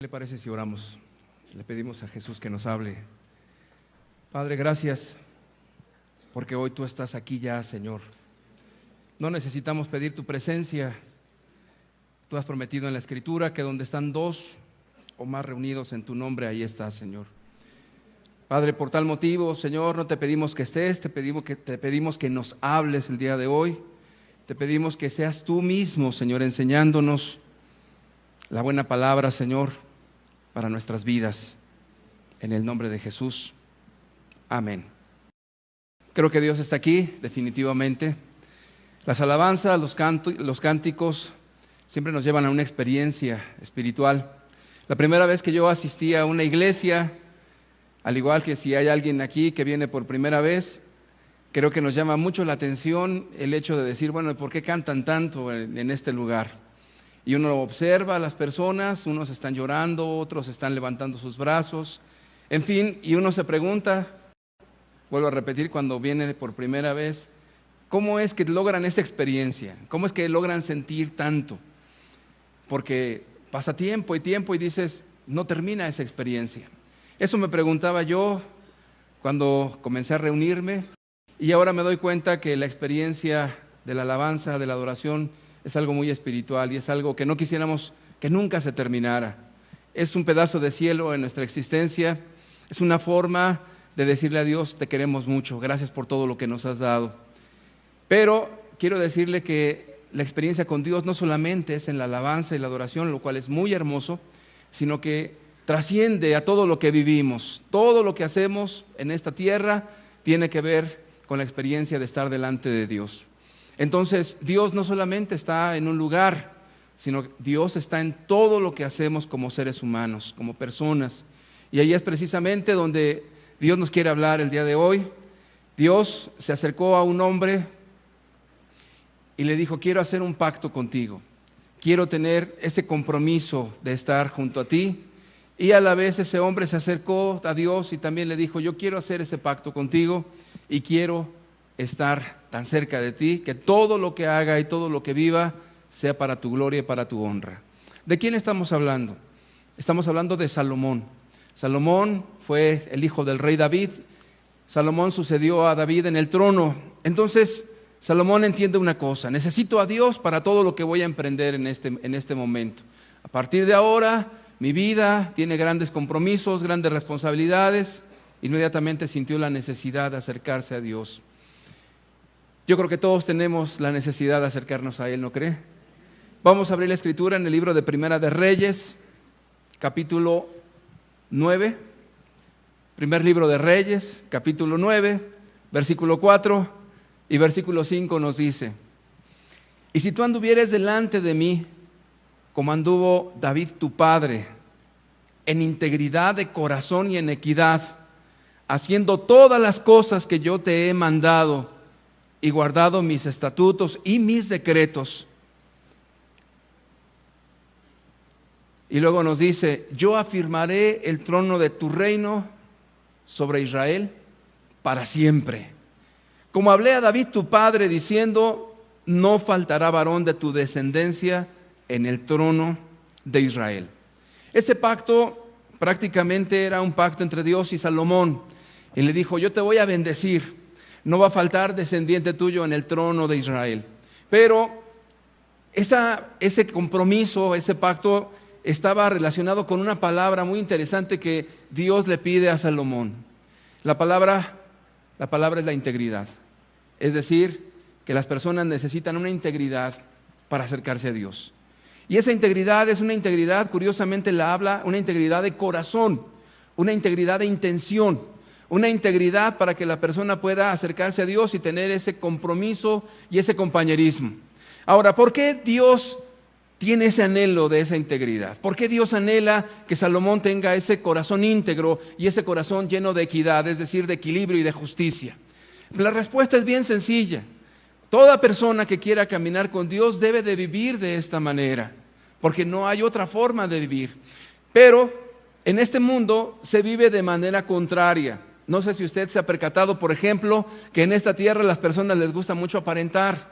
¿Qué le parece si oramos? Le pedimos a Jesús que nos hable. Padre, gracias, porque hoy tú estás aquí ya, Señor. No necesitamos pedir tu presencia. Tú has prometido en la Escritura que donde están dos o más reunidos en tu nombre, ahí estás, Señor. Padre, por tal motivo, Señor, no te pedimos que estés, te pedimos que nos hables el día de hoy. Te pedimos que seas tú mismo, Señor, enseñándonos la buena palabra, Señor, para nuestras vidas. En el nombre de Jesús. Amén. Creo que Dios está aquí, definitivamente. Las alabanzas, los cánticos siempre nos llevan a una experiencia espiritual. La primera vez que yo asistí a una iglesia, al igual que si hay alguien aquí que viene por primera vez, creo que nos llama mucho la atención el hecho de decir, bueno, ¿por qué cantan tanto en este lugar? Y uno observa a las personas, unos están llorando, otros están levantando sus brazos, en fin, y uno se pregunta, vuelvo a repetir, cuando viene por primera vez, ¿cómo es que logran esa experiencia? ¿Cómo es que logran sentir tanto? Porque pasa tiempo y dices, no termina esa experiencia. Eso me preguntaba yo cuando comencé a reunirme, y ahora me doy cuenta que la experiencia de la alabanza, de la adoración, es algo muy espiritual y es algo que no quisiéramos que nunca se terminara. Es un pedazo de cielo en nuestra existencia, es una forma de decirle a Dios, te queremos mucho, gracias por todo lo que nos has dado. Pero quiero decirle que la experiencia con Dios no solamente es en la alabanza y la adoración, lo cual es muy hermoso, sino que trasciende a todo lo que vivimos. Todo lo que hacemos en esta tierra tiene que ver con la experiencia de estar delante de Dios. Entonces, Dios no solamente está en un lugar, sino que Dios está en todo lo que hacemos como seres humanos, como personas. Y ahí es precisamente donde Dios nos quiere hablar el día de hoy. Dios se acercó a un hombre y le dijo, quiero hacer un pacto contigo. Quiero tener ese compromiso de estar junto a ti. Y a la vez ese hombre se acercó a Dios y también le dijo, yo quiero hacer ese pacto contigo y quiero estar tan cerca de ti, que todo lo que haga y todo lo que viva sea para tu gloria y para tu honra. ¿De quién estamos hablando? Estamos hablando de Salomón. Salomón fue el hijo del rey David. Salomón sucedió a David en el trono. Entonces, Salomón entiende una cosa, necesito a Dios para todo lo que voy a emprender en este momento. A partir de ahora, mi vida tiene grandes compromisos, grandes responsabilidades. Inmediatamente sintió la necesidad de acercarse a Dios. Yo creo que todos tenemos la necesidad de acercarnos a Él, ¿no cree? Vamos a abrir la Escritura en el libro de Primera de Reyes, capítulo 9. Primer libro de Reyes, capítulo 9, versículo 4 y versículo 5 nos dice: y si tú anduvieres delante de mí, como anduvo David tu padre, en integridad de corazón y en equidad, haciendo todas las cosas que yo te he mandado, y guardado mis estatutos y mis decretos. Y luego nos dice, yo afirmaré el trono de tu reino sobre Israel para siempre. Como hablé a David tu padre diciendo, no faltará varón de tu descendencia en el trono de Israel. Ese pacto prácticamente era un pacto entre Dios y Salomón. Y le dijo, yo te voy a bendecir. No va a faltar descendiente tuyo en el trono de Israel. Pero ese compromiso, ese pacto, estaba relacionado con una palabra muy interesante que Dios le pide a Salomón. La palabra es la integridad. Es decir, que las personas necesitan una integridad para acercarse a Dios. Y esa integridad es una integridad, curiosamente la habla, una integridad de corazón, una integridad de intención. Una integridad para que la persona pueda acercarse a Dios y tener ese compromiso y ese compañerismo. Ahora, ¿por qué Dios tiene ese anhelo de esa integridad? ¿Por qué Dios anhela que Salomón tenga ese corazón íntegro y ese corazón lleno de equidad, es decir, de equilibrio y de justicia? La respuesta es bien sencilla. Toda persona que quiera caminar con Dios debe de vivir de esta manera, porque no hay otra forma de vivir. Pero en este mundo se vive de manera contraria. No sé si usted se ha percatado, por ejemplo, que en esta tierra a las personas les gusta mucho aparentar.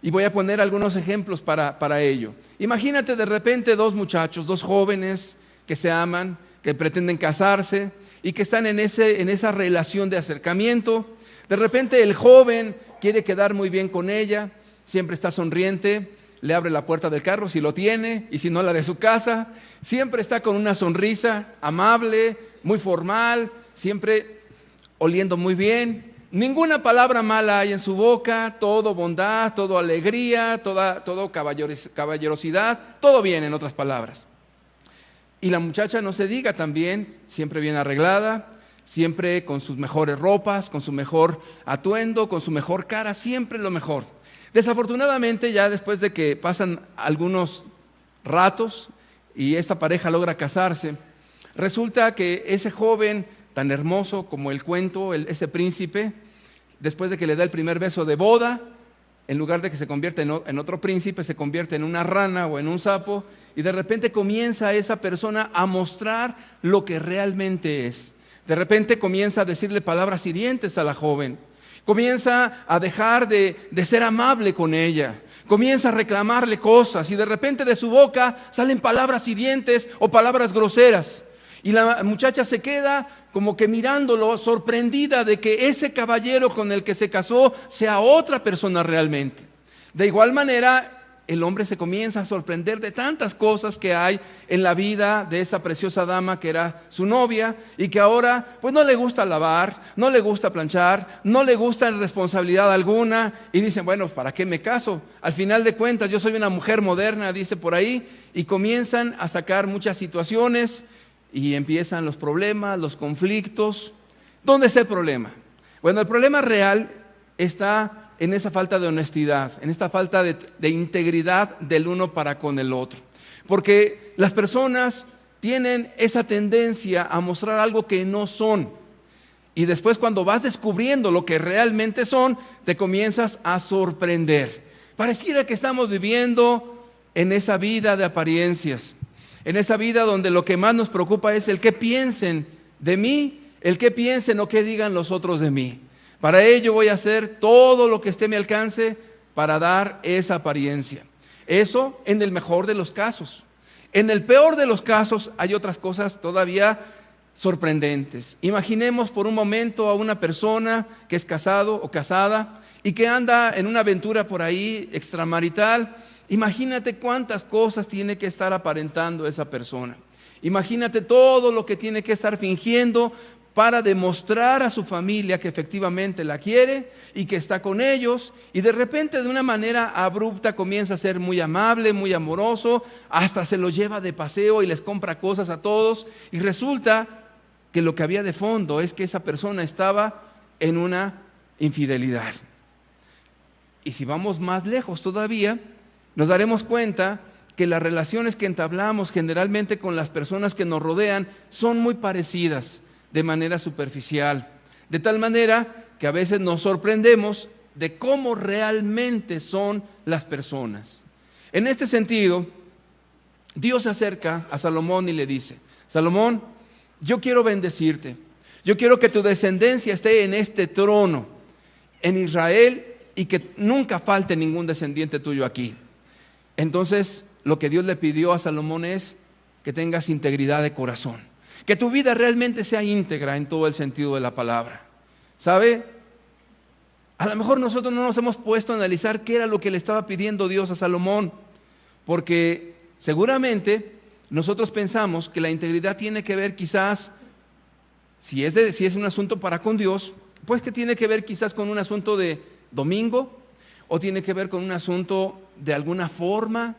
Y voy a poner algunos ejemplos para ello. Imagínate de repente dos muchachos, dos jóvenes que se aman, que pretenden casarse y que están en esa relación de acercamiento. De repente el joven quiere quedar muy bien con ella, siempre está sonriente, le abre la puerta del carro si lo tiene y si no la de su casa, siempre está con una sonrisa amable, muy formal, siempre oliendo muy bien, ninguna palabra mala hay en su boca, todo bondad, todo alegría, todo caballerosidad, todo bien en otras palabras. Y la muchacha, no se diga también, siempre bien arreglada, siempre con sus mejores ropas, con su mejor atuendo, con su mejor cara, siempre lo mejor. Desafortunadamente, ya después de que pasan algunos ratos y esta pareja logra casarse, resulta que ese joven tan hermoso como el cuento, ese príncipe, después de que le da el primer beso de boda, en lugar de que se convierta en otro príncipe, se convierte en una rana o en un sapo, y de repente comienza esa persona a mostrar lo que realmente es. De repente comienza a decirle palabras hirientes a la joven, comienza a dejar de ser amable con ella, comienza a reclamarle cosas y de repente de su boca salen palabras hirientes o palabras groseras. Y la muchacha se queda como que mirándolo, sorprendida de que ese caballero con el que se casó sea otra persona realmente. De igual manera, el hombre se comienza a sorprender de tantas cosas que hay en la vida de esa preciosa dama que era su novia y que ahora pues no le gusta lavar, no le gusta planchar, no le gusta responsabilidad alguna y dicen, bueno, ¿para qué me caso? Al final de cuentas yo soy una mujer moderna, dice por ahí, y comienzan a sacar muchas situaciones y empiezan los problemas, los conflictos. ¿Dónde está el problema? Bueno, el problema real está en esa falta de honestidad, en esta falta de integridad del uno para con el otro. Porque las personas tienen esa tendencia a mostrar algo que no son. Y después cuando vas descubriendo lo que realmente son, te comienzas a sorprender. Pareciera que estamos viviendo en esa vida de apariencias, en esa vida donde lo que más nos preocupa es el qué piensen de mí, el qué piensen o qué digan los otros de mí. Para ello voy a hacer todo lo que esté a mi alcance para dar esa apariencia. Eso en el mejor de los casos. En el peor de los casos hay otras cosas todavía sorprendentes. Imaginemos por un momento a una persona que es casado o casada y que anda en una aventura por ahí extramarital. Imagínate cuántas cosas tiene que estar aparentando esa persona. Imagínate todo lo que tiene que estar fingiendo para demostrar a su familia que efectivamente la quiere y que está con ellos, y de repente de una manera abrupta comienza a ser muy amable, muy amoroso, hasta se los lleva de paseo y les compra cosas a todos, y resulta que lo que había de fondo es que esa persona estaba en una infidelidad. Y si vamos más lejos todavía, nos daremos cuenta que las relaciones que entablamos generalmente con las personas que nos rodean son muy parecidas, de manera superficial, de tal manera que a veces nos sorprendemos de cómo realmente son las personas. En este sentido, Dios se acerca a Salomón y le dice, Salomón, yo quiero bendecirte, yo quiero que tu descendencia esté en este trono, en Israel, y que nunca falte ningún descendiente tuyo aquí. Entonces, lo que Dios le pidió a Salomón es que tengas integridad de corazón. Que tu vida realmente sea íntegra en todo el sentido de la palabra. ¿Sabe? A lo mejor nosotros no nos hemos puesto a analizar qué era lo que le estaba pidiendo Dios a Salomón, porque seguramente nosotros pensamos que la integridad tiene que ver quizás, si es un asunto para con Dios, pues que tiene que ver quizás con un asunto de domingo, o tiene que ver con un asunto de alguna forma,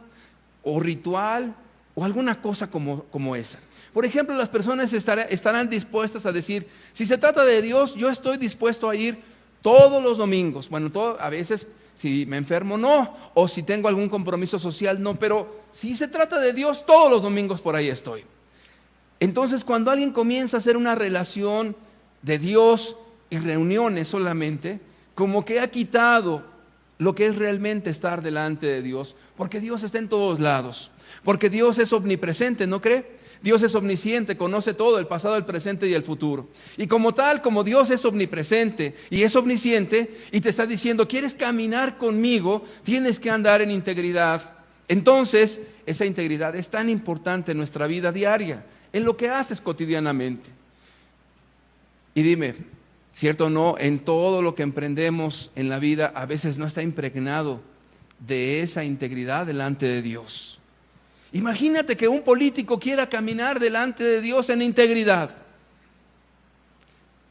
o ritual, o alguna cosa como esa. Por ejemplo, las personas estarán dispuestas a decir, si se trata de Dios, yo estoy dispuesto a ir todos los domingos. Bueno, a veces si me enfermo no, o si tengo algún compromiso social no, pero si se trata de Dios, todos los domingos por ahí estoy. Entonces, cuando alguien comienza a hacer una relación de Dios y reuniones solamente, como que ha quitado lo que es realmente estar delante de Dios, porque Dios está en todos lados, porque Dios es omnipresente, ¿no cree? Dios es omnisciente, conoce todo, el pasado, el presente y el futuro. Y como tal, como Dios es omnipresente y es omnisciente, y te está diciendo, ¿quieres caminar conmigo? Tienes que andar en integridad. Entonces, esa integridad es tan importante en nuestra vida diaria, en lo que haces cotidianamente. Y dime, ¿cierto o no? En todo lo que emprendemos en la vida a veces no está impregnado de esa integridad delante de Dios. Imagínate que un político quiera caminar delante de Dios en integridad.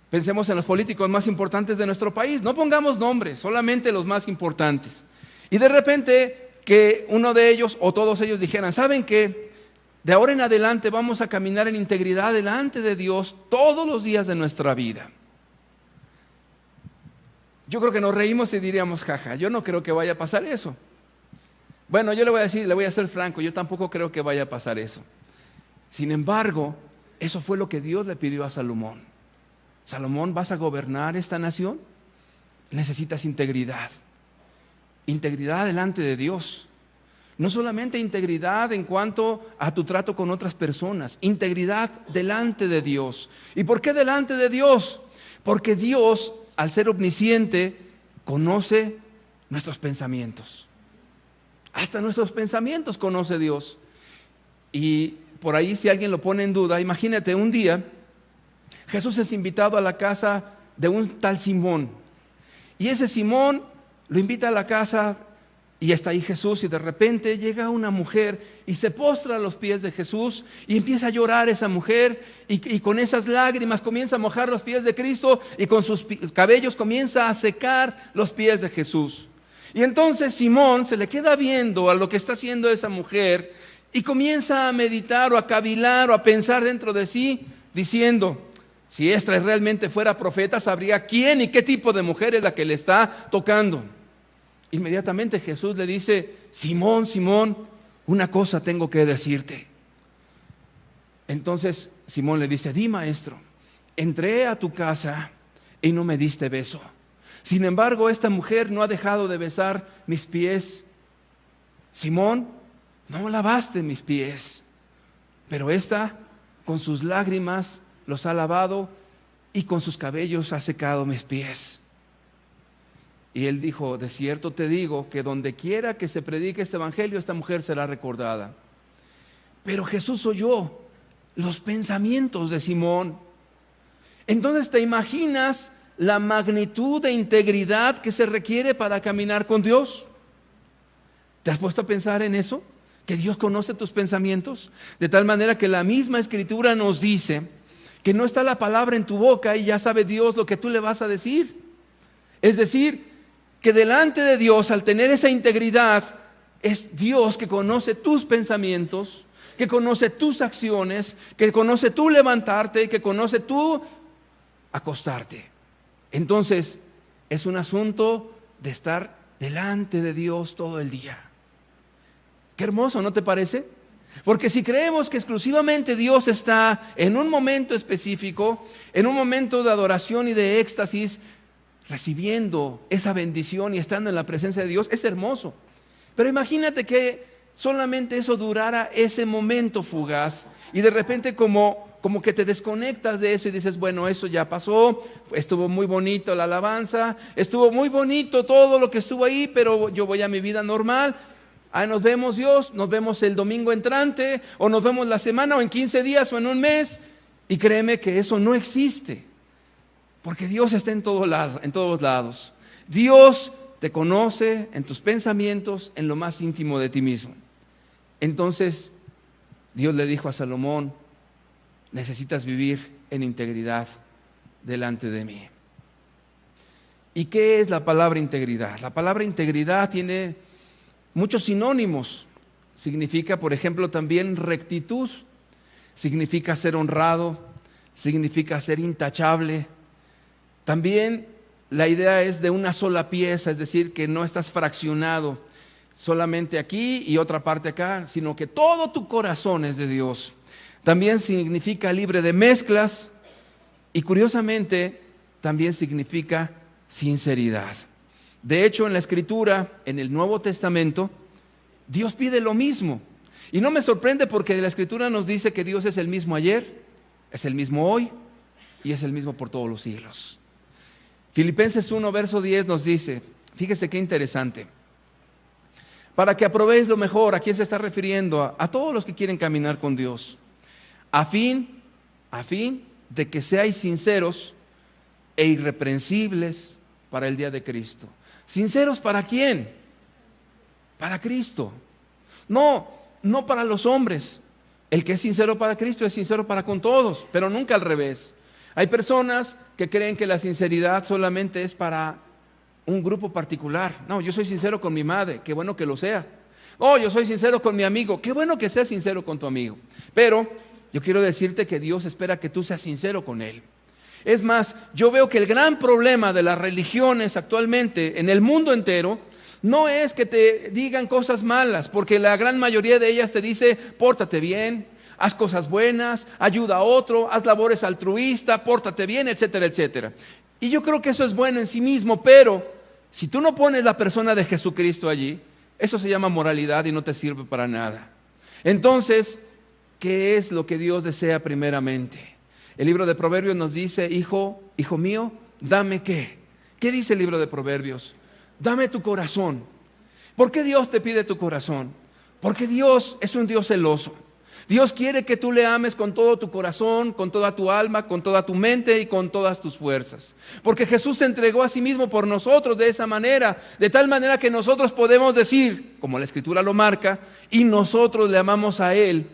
Pensemos en los políticos más importantes de nuestro país. No pongamos nombres, solamente los más importantes. Y de repente que uno de ellos o todos ellos dijeran, ¿saben qué? De ahora en adelante vamos a caminar en integridad delante de Dios todos los días de nuestra vida. Yo creo que nos reímos y diríamos, jaja, yo no creo que vaya a pasar eso. Bueno, yo le voy a decir, le voy a ser franco, yo tampoco creo que vaya a pasar eso. Sin embargo, eso fue lo que Dios le pidió a Salomón. Salomón, ¿vas a gobernar esta nación? Necesitas integridad. Integridad delante de Dios. No solamente integridad en cuanto a tu trato con otras personas, integridad delante de Dios. ¿Y por qué delante de Dios? Porque Dios, al ser omnisciente, conoce nuestros pensamientos. Hasta nuestros pensamientos conoce Dios. Y por ahí, si alguien lo pone en duda, imagínate un día, Jesús es invitado a la casa de un tal Simón. Y ese Simón lo invita a la casa y está ahí Jesús, y de repente llega una mujer y se postra a los pies de Jesús y empieza a llorar esa mujer y con esas lágrimas comienza a mojar los pies de Cristo y con sus cabellos comienza a secar los pies de Jesús. Y entonces Simón se le queda viendo a lo que está haciendo esa mujer y comienza a meditar o a cavilar o a pensar dentro de sí, diciendo, si esta realmente fuera profeta, sabría quién y qué tipo de mujer es la que le está tocando. Inmediatamente Jesús le dice, Simón, Simón, una cosa tengo que decirte. Entonces Simón le dice, di, maestro, entré a tu casa y no me diste beso. Sin embargo, esta mujer no ha dejado de besar mis pies. Simón, no lavaste mis pies, pero esta con sus lágrimas los ha lavado y con sus cabellos ha secado mis pies. Y él dijo, de cierto te digo que donde quiera que se predique este evangelio, esta mujer será recordada. Pero Jesús oyó los pensamientos de Simón. Entonces, ¿te imaginas la magnitud de integridad que se requiere para caminar con Dios? ¿Te has puesto a pensar en eso? Que Dios conoce tus pensamientos, de tal manera que la misma Escritura nos dice que no está la palabra en tu boca y ya sabe Dios lo que tú le vas a decir. Es decir, que delante de Dios, al tener esa integridad, es Dios que conoce tus pensamientos, que conoce tus acciones, que conoce tu levantarte, que conoce tu acostarte. Entonces, es un asunto de estar delante de Dios todo el día. Qué hermoso, ¿no te parece? Porque si creemos que exclusivamente Dios está en un momento específico, en un momento de adoración y de éxtasis, recibiendo esa bendición y estando en la presencia de Dios, es hermoso. Pero imagínate que solamente eso durara ese momento fugaz y de repente como que te desconectas de eso y dices, bueno, eso ya pasó, estuvo muy bonito la alabanza, estuvo muy bonito todo lo que estuvo ahí, pero yo voy a mi vida normal. Nos vemos, Dios, nos vemos el domingo entrante, o nos vemos la semana, o en 15 días, o en un mes. Y créeme que eso no existe, porque Dios está en todos lados. Dios te conoce en tus pensamientos, en lo más íntimo de ti mismo. Entonces, Dios le dijo a Salomón, necesitas vivir en integridad delante de mí. ¿Y qué es la palabra integridad? La palabra integridad tiene muchos sinónimos. Significa, por ejemplo, también rectitud, significa ser honrado, significa ser intachable. También la idea es de una sola pieza, es decir, que no estás fraccionado solamente aquí y otra parte acá, sino que todo tu corazón es de Dios. También significa libre de mezclas y curiosamente también significa sinceridad. De hecho, en la Escritura, en el Nuevo Testamento, Dios pide lo mismo. Y no me sorprende porque la Escritura nos dice que Dios es el mismo ayer, es el mismo hoy y es el mismo por todos los siglos. Filipenses 1, verso 10 nos dice, fíjese qué interesante, para que aprobéis lo mejor. ¿A quién se está refiriendo? A todos los que quieren caminar con Dios. a fin de que seáis sinceros e irreprensibles para el día de Cristo. ¿Sinceros para quién? Para Cristo. No para los hombres. El que es sincero para Cristo es sincero para con todos, pero nunca al revés. Hay personas que creen que la sinceridad solamente es para un grupo particular. No, yo soy sincero con mi madre, qué bueno que lo sea. Oh, yo soy sincero con mi amigo, qué bueno que seas sincero con tu amigo. Pero yo quiero decirte que Dios espera que tú seas sincero con Él. Es más, yo veo que el gran problema de las religiones actualmente en el mundo entero no es que te digan cosas malas, porque la gran mayoría de ellas te dice, pórtate bien, haz cosas buenas, ayuda a otro, haz labores altruistas, pórtate bien, etcétera, etcétera. Y yo creo que eso es bueno en sí mismo, pero si tú no pones la persona de Jesucristo allí, eso se llama moralidad y no te sirve para nada. Entonces, ¿qué es lo que Dios desea primeramente? El libro de Proverbios nos dice, hijo mío, dame ¿qué? ¿Qué dice el libro de Proverbios? Dame tu corazón. ¿Por qué Dios te pide tu corazón? Porque Dios es un Dios celoso. Dios quiere que tú le ames con todo tu corazón, con toda tu alma, con toda tu mente y con todas tus fuerzas. Porque Jesús se entregó a sí mismo por nosotros de esa manera, de tal manera que nosotros podemos decir, como la Escritura lo marca, y nosotros le amamos a Él,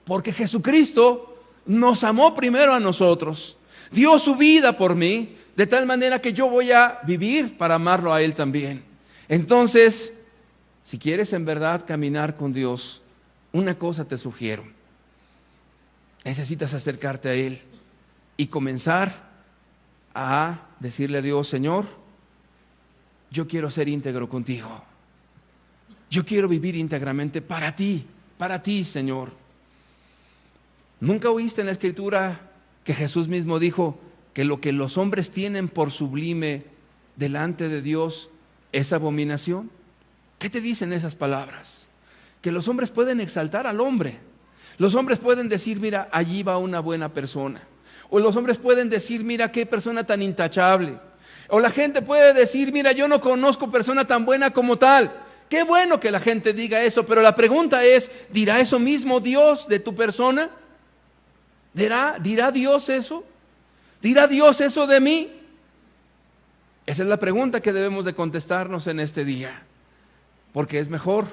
porque Jesucristo nos amó primero a nosotros. Dio su vida por mí, de tal manera que yo voy a vivir para amarlo a Él también. Entonces, si quieres en verdad caminar con Dios, una cosa te sugiero: necesitas acercarte a Él y comenzar a decirle a Dios, Señor, yo quiero ser íntegro contigo. Yo quiero vivir íntegramente para ti, Señor. ¿Nunca oíste en la Escritura que Jesús mismo dijo que lo que los hombres tienen por sublime delante de Dios es abominación? ¿Qué te dicen esas palabras? Que los hombres pueden exaltar al hombre. Los hombres pueden decir, mira, allí va una buena persona. O los hombres pueden decir, mira, qué persona tan intachable. O la gente puede decir, mira, yo no conozco persona tan buena como tal. Qué bueno que la gente diga eso, pero la pregunta es, ¿dirá eso mismo Dios de tu persona? ¿Dirá Dios eso? ¿Dirá Dios eso de mí? Esa es la pregunta que debemos de contestarnos en este día. Porque es mejor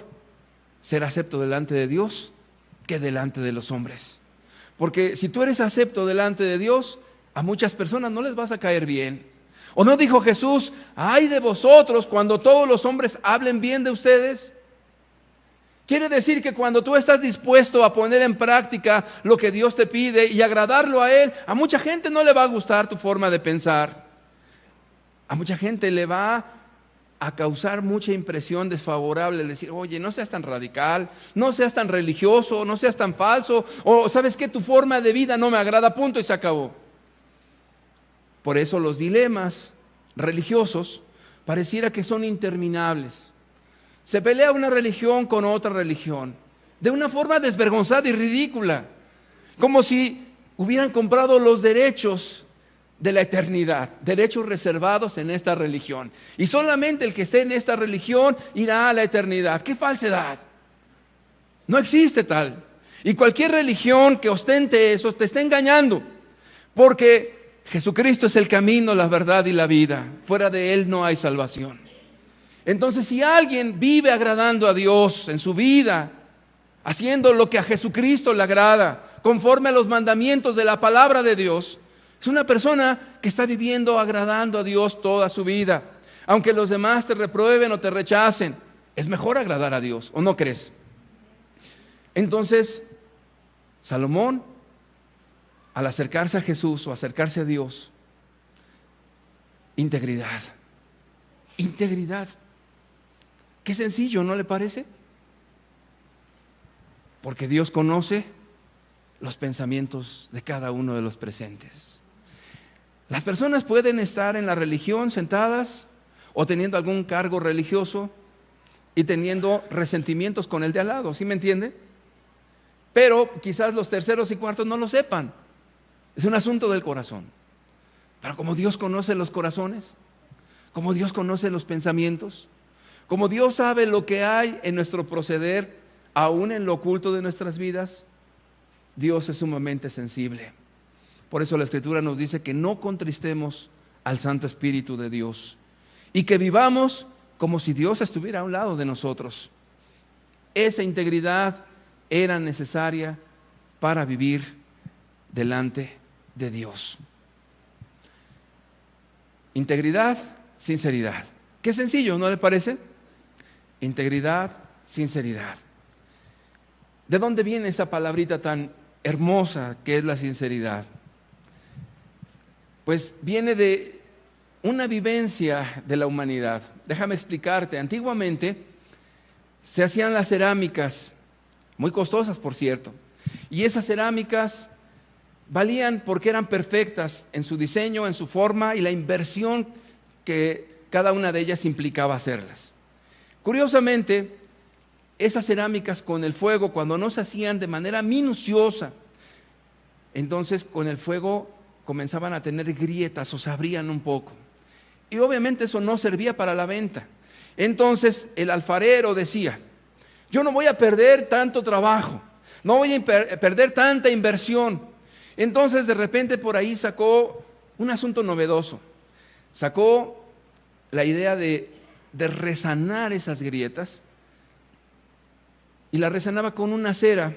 ser acepto delante de Dios que delante de los hombres. Porque si tú eres acepto delante de Dios, a muchas personas no les vas a caer bien. ¿O no dijo Jesús, ay de vosotros cuando todos los hombres hablen bien de ustedes? Quiere decir que cuando tú estás dispuesto a poner en práctica lo que Dios te pide y agradarlo a Él, a mucha gente no le va a gustar tu forma de pensar. A mucha gente le va a causar mucha impresión desfavorable, decir, oye, no seas tan radical, no seas tan religioso, no seas tan falso, o sabes que tu forma de vida no me agrada, punto y se acabó. Por eso los dilemas religiosos pareciera que son interminables. Se pelea una religión con otra religión de una forma desvergonzada y ridícula, como si hubieran comprado los derechos de la eternidad, derechos reservados en esta religión, y solamente el que esté en esta religión irá a la eternidad. ¡Qué falsedad! No existe tal. Y cualquier religión que ostente eso te está engañando, porque Jesucristo es el camino, la verdad y la vida. Fuera de Él no hay salvación. Entonces, si alguien vive agradando a Dios en su vida, haciendo lo que a Jesucristo le agrada, conforme a los mandamientos de la palabra de Dios, es una persona que está viviendo agradando a Dios toda su vida. Aunque los demás te reprueben o te rechacen, es mejor agradar a Dios, ¿o no crees? Entonces, Salomón, al acercarse a Jesús o acercarse a Dios, integridad. Qué sencillo, ¿no le parece? Porque Dios conoce los pensamientos de cada uno de los presentes. Las personas pueden estar en la religión sentadas o teniendo algún cargo religioso y teniendo resentimientos con el de al lado, ¿sí me entiende? Pero quizás los terceros y cuartos no lo sepan. Es un asunto del corazón. Pero como Dios conoce los corazones, como Dios conoce los pensamientos, como Dios sabe lo que hay en nuestro proceder, aún en lo oculto de nuestras vidas, Dios es sumamente sensible. Por eso la Escritura nos dice que no contristemos al Santo Espíritu de Dios y que vivamos como si Dios estuviera a un lado de nosotros. Esa integridad era necesaria para vivir delante de Dios. Integridad, sinceridad. Qué sencillo, ¿no le parece? Integridad, sinceridad. ¿De dónde viene esa palabrita tan hermosa que es la sinceridad? Pues viene de una vivencia de la humanidad. Déjame explicarte. Antiguamente se hacían las cerámicas, muy costosas por cierto, y esas cerámicas valían porque eran perfectas en su diseño, en su forma y la inversión que cada una de ellas implicaba hacerlas. Curiosamente, esas cerámicas con el fuego, cuando no se hacían de manera minuciosa, entonces con el fuego comenzaban a tener grietas o se abrían un poco. Y obviamente eso no servía para la venta. Entonces el alfarero decía: yo no voy a perder tanto trabajo, no voy a perder tanta inversión. Entonces de repente por ahí sacó un asunto novedoso. Sacó la idea de resanar esas grietas y la resanaba con una cera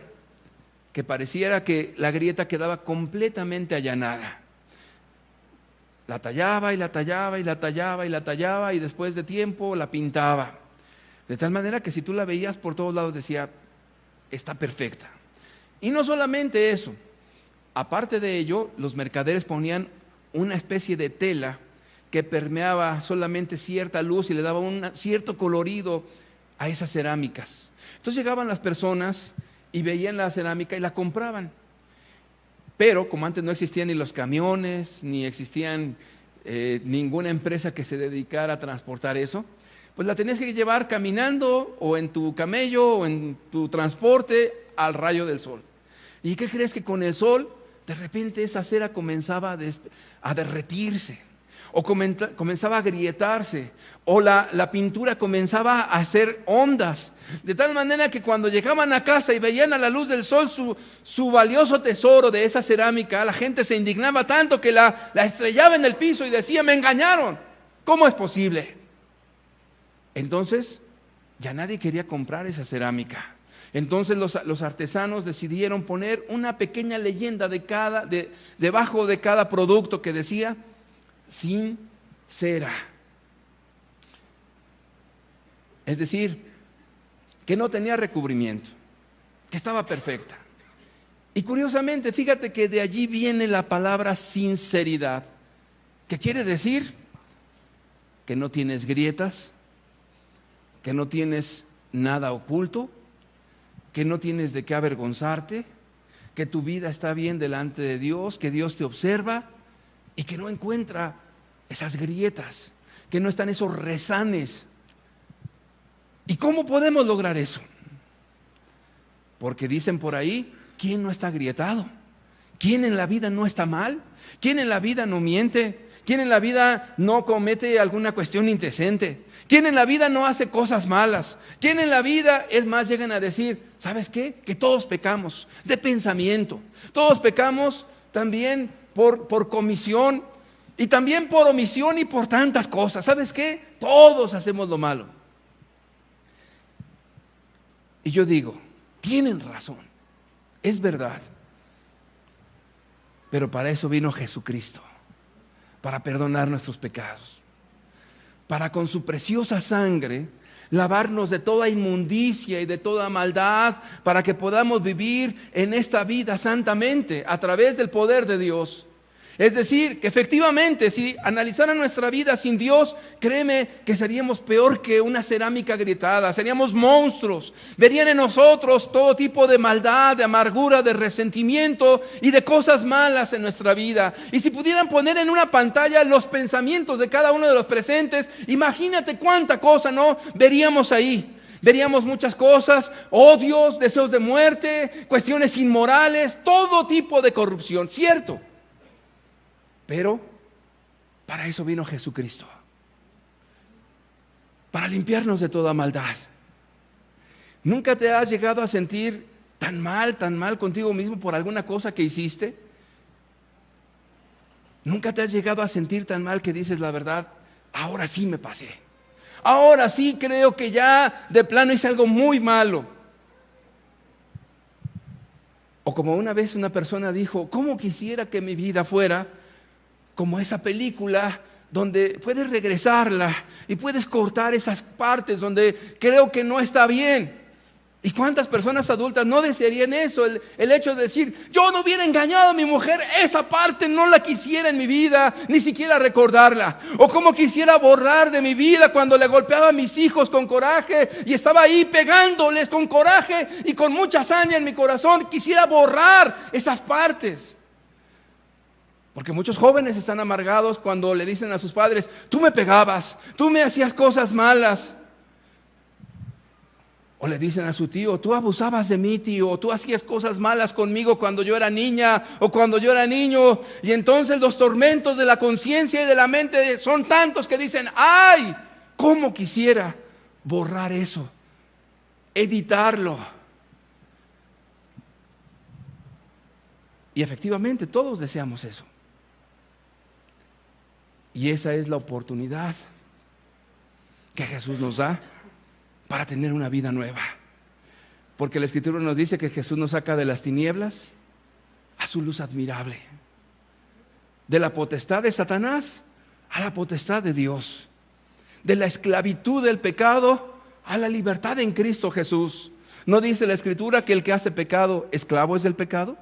que pareciera que la grieta quedaba completamente allanada. La tallaba y la tallaba y la tallaba y la tallaba y después de tiempo la pintaba. De tal manera que si tú la veías por todos lados decía: está perfecta. Y no solamente eso, aparte de ello, los mercaderes ponían una especie de tela que permeaba solamente cierta luz y le daba un cierto colorido a esas cerámicas. Entonces llegaban las personas y veían la cerámica y la compraban. Pero como antes no existían ni los camiones, ni existían ninguna empresa que se dedicara a transportar eso, pues la tenías que llevar caminando o en tu camello o en tu transporte al rayo del sol. ¿Y qué crees? Que con el sol de repente esa cera comenzaba a derretirse, o comenzaba a agrietarse, o la pintura comenzaba a hacer ondas, de tal manera que cuando llegaban a casa y veían a la luz del sol su valioso tesoro de esa cerámica, la gente se indignaba tanto que la estrellaba en el piso y decía: me engañaron, ¿cómo es posible? Entonces ya nadie quería comprar esa cerámica. Entonces los artesanos decidieron poner una pequeña leyenda debajo de cada producto que decía: sin cera. Es decir, que no tenía recubrimiento, que estaba perfecta. Y curiosamente, fíjate que de allí viene la palabra sinceridad, que quiere decir que no tienes grietas, que no tienes nada oculto, que no tienes de qué avergonzarte, que tu vida está bien delante de Dios, que Dios te observa y que no encuentra esas grietas, que no están esos resanes. ¿Y cómo podemos lograr eso? Porque dicen por ahí: ¿quién no está agrietado? ¿Quién en la vida no está mal? ¿Quién en la vida no miente? ¿Quién en la vida no comete alguna cuestión indecente? ¿Quién en la vida no hace cosas malas? ¿Quién en la vida, es más, llegan a decir: ¿sabes qué? Que todos pecamos de pensamiento, todos pecamos también por comisión y también por omisión y por tantas cosas. ¿Sabes qué? Todos hacemos lo malo. Y yo digo: tienen razón, es verdad, pero para eso vino Jesucristo, para perdonar nuestros pecados, para con su preciosa sangre lavarnos de toda inmundicia y de toda maldad, para que podamos vivir en esta vida santamente a través del poder de Dios. Es decir, que efectivamente, si analizaran nuestra vida sin Dios, créeme que seríamos peor que una cerámica agrietada, seríamos monstruos. Verían en nosotros todo tipo de maldad, de amargura, de resentimiento y de cosas malas en nuestra vida. Y si pudieran poner en una pantalla los pensamientos de cada uno de los presentes, imagínate cuánta cosa no veríamos ahí. Veríamos muchas cosas: odios, deseos de muerte, cuestiones inmorales, todo tipo de corrupción, ¿cierto? Pero para eso vino Jesucristo, para limpiarnos de toda maldad. ¿Nunca te has llegado a sentir tan mal contigo mismo por alguna cosa que hiciste? ¿Nunca te has llegado a sentir tan mal que dices la verdad? Ahora sí me pasé. Ahora sí creo que ya de plano hice algo muy malo. O como una vez una persona dijo, ¿cómo quisiera que mi vida fuera como esa película donde puedes regresarla y puedes cortar esas partes donde creo que no está bien? ¿Y cuántas personas adultas no desearían eso? El hecho de decir, yo no hubiera engañado a mi mujer, esa parte no la quisiera en mi vida, ni siquiera recordarla. O como quisiera borrar de mi vida cuando le golpeaba a mis hijos con coraje y estaba ahí pegándoles con coraje y con mucha hazaña en mi corazón. Quisiera borrar esas partes. Porque muchos jóvenes están amargados cuando le dicen a sus padres, tú me pegabas, tú me hacías cosas malas. O le dicen a su tío, tú abusabas de mí, tío, tú hacías cosas malas conmigo cuando yo era niña o cuando yo era niño. Y entonces los tormentos de la conciencia y de la mente son tantos que dicen, ¡ay! ¿Cómo quisiera borrar eso? Editarlo. Y efectivamente todos deseamos eso. Y esa es la oportunidad que Jesús nos da para tener una vida nueva. Porque la Escritura nos dice que Jesús nos saca de las tinieblas a su luz admirable, de la potestad de Satanás a la potestad de Dios, de la esclavitud del pecado a la libertad en Cristo Jesús. ¿No dice la Escritura que el que hace pecado, esclavo es del pecado?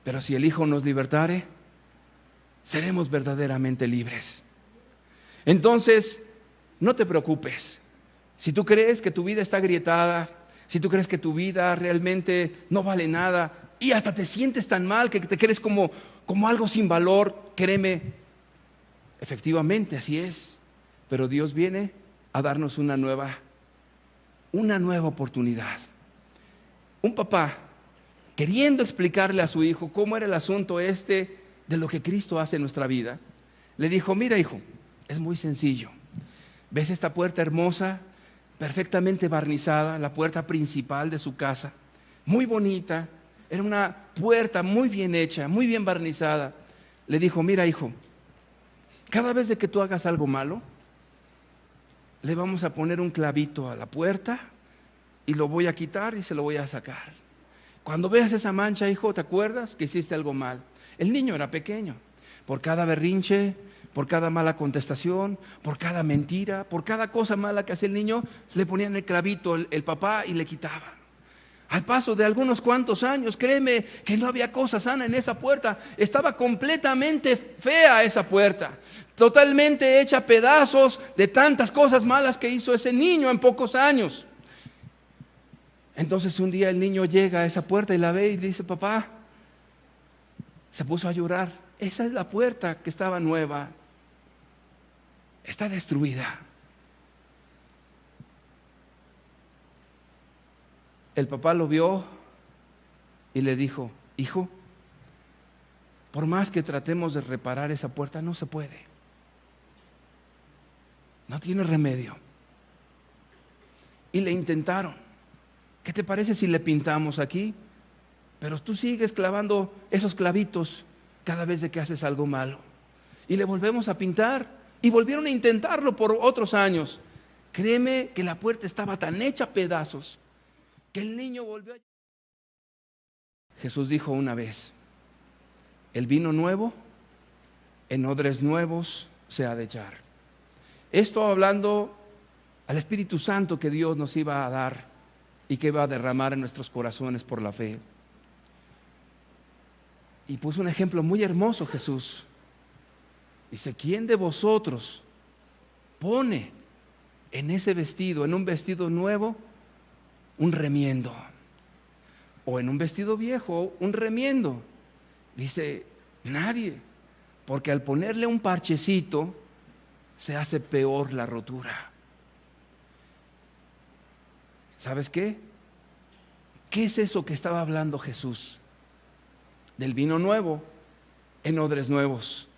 Pero si el Hijo nos libertare, seremos verdaderamente libres. Entonces, no te preocupes. Si tú crees que tu vida está agrietada, si tú crees que tu vida realmente no vale nada y hasta te sientes tan mal que te crees como algo sin valor, créeme, efectivamente así es. Pero Dios viene a darnos una nueva oportunidad. Un papá queriendo explicarle a su hijo cómo era el asunto de lo que Cristo hace en nuestra vida, le dijo, mira hijo, es muy sencillo. ¿Ves esta puerta hermosa, perfectamente barnizada, la puerta principal de su casa? Muy bonita, era una puerta muy bien hecha, muy bien barnizada. Le dijo, mira hijo, cada vez de que tú hagas algo malo, le vamos a poner un clavito a la puerta y lo voy a quitar y se lo voy a sacar. Cuando veas esa mancha, hijo, ¿te acuerdas que hiciste algo mal? El niño era pequeño. Por cada berrinche, por cada mala contestación, por cada mentira, por cada cosa mala que hacía el niño, le ponían el clavito el papá y le quitaba. Al paso de algunos cuantos años, créeme que no había cosa sana en esa puerta. Estaba completamente fea esa puerta, totalmente hecha a pedazos de tantas cosas malas que hizo ese niño en pocos años. Entonces un día el niño llega a esa puerta y la ve y dice, papá, se puso a llorar. Esa es la puerta que estaba nueva, está destruida. El papá lo vio y le dijo, hijo, por más que tratemos de reparar esa puerta, no se puede. No tiene remedio. Y le intentaron. ¿Qué te parece si le pintamos aquí? Pero tú sigues clavando esos clavitos cada vez de que haces algo malo. Y le volvemos a pintar. Y volvieron a intentarlo por otros años. Créeme que la puerta estaba tan hecha a pedazos que el niño volvió a... Jesús dijo una vez, el vino nuevo en odres nuevos se ha de echar. Esto hablando al Espíritu Santo que Dios nos iba a dar y que iba a derramar en nuestros corazones por la fe. Y puso un ejemplo muy hermoso Jesús. Dice, ¿quién de vosotros pone en ese vestido, en un vestido nuevo, un remiendo? O en un vestido viejo, un remiendo. Dice, nadie, porque al ponerle un parchecito, se hace peor la rotura. ¿Sabes qué? ¿Qué es eso que estaba hablando Jesús? Del vino nuevo en odres nuevos,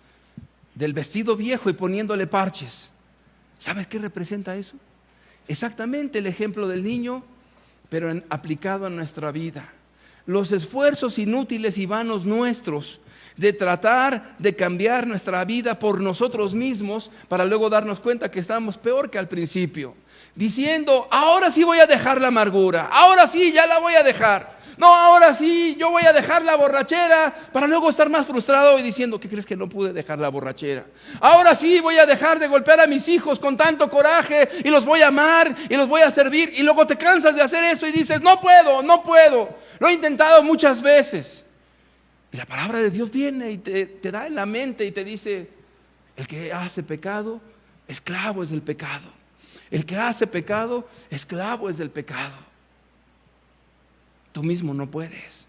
del vestido viejo y poniéndole parches. ¿Sabes qué representa eso? Exactamente el ejemplo del niño pero aplicado a nuestra vida. Los esfuerzos inútiles y vanos nuestros de tratar de cambiar nuestra vida por nosotros mismos para luego darnos cuenta que estamos peor que al principio, diciendo, ahora sí voy a dejar la amargura, ahora sí ya la voy a dejar, no, ahora sí yo voy a dejar la borrachera, para luego estar más frustrado y diciendo, ¿qué crees que no pude dejar la borrachera? Ahora sí voy a dejar de golpear a mis hijos con tanto coraje y los voy a amar y los voy a servir, y luego te cansas de hacer eso y dices, no puedo, lo he intentado muchas veces. Y la palabra de Dios viene y te da en la mente y te dice, el que hace pecado, esclavo es del pecado. El que hace pecado, esclavo es del pecado. Tú mismo no puedes.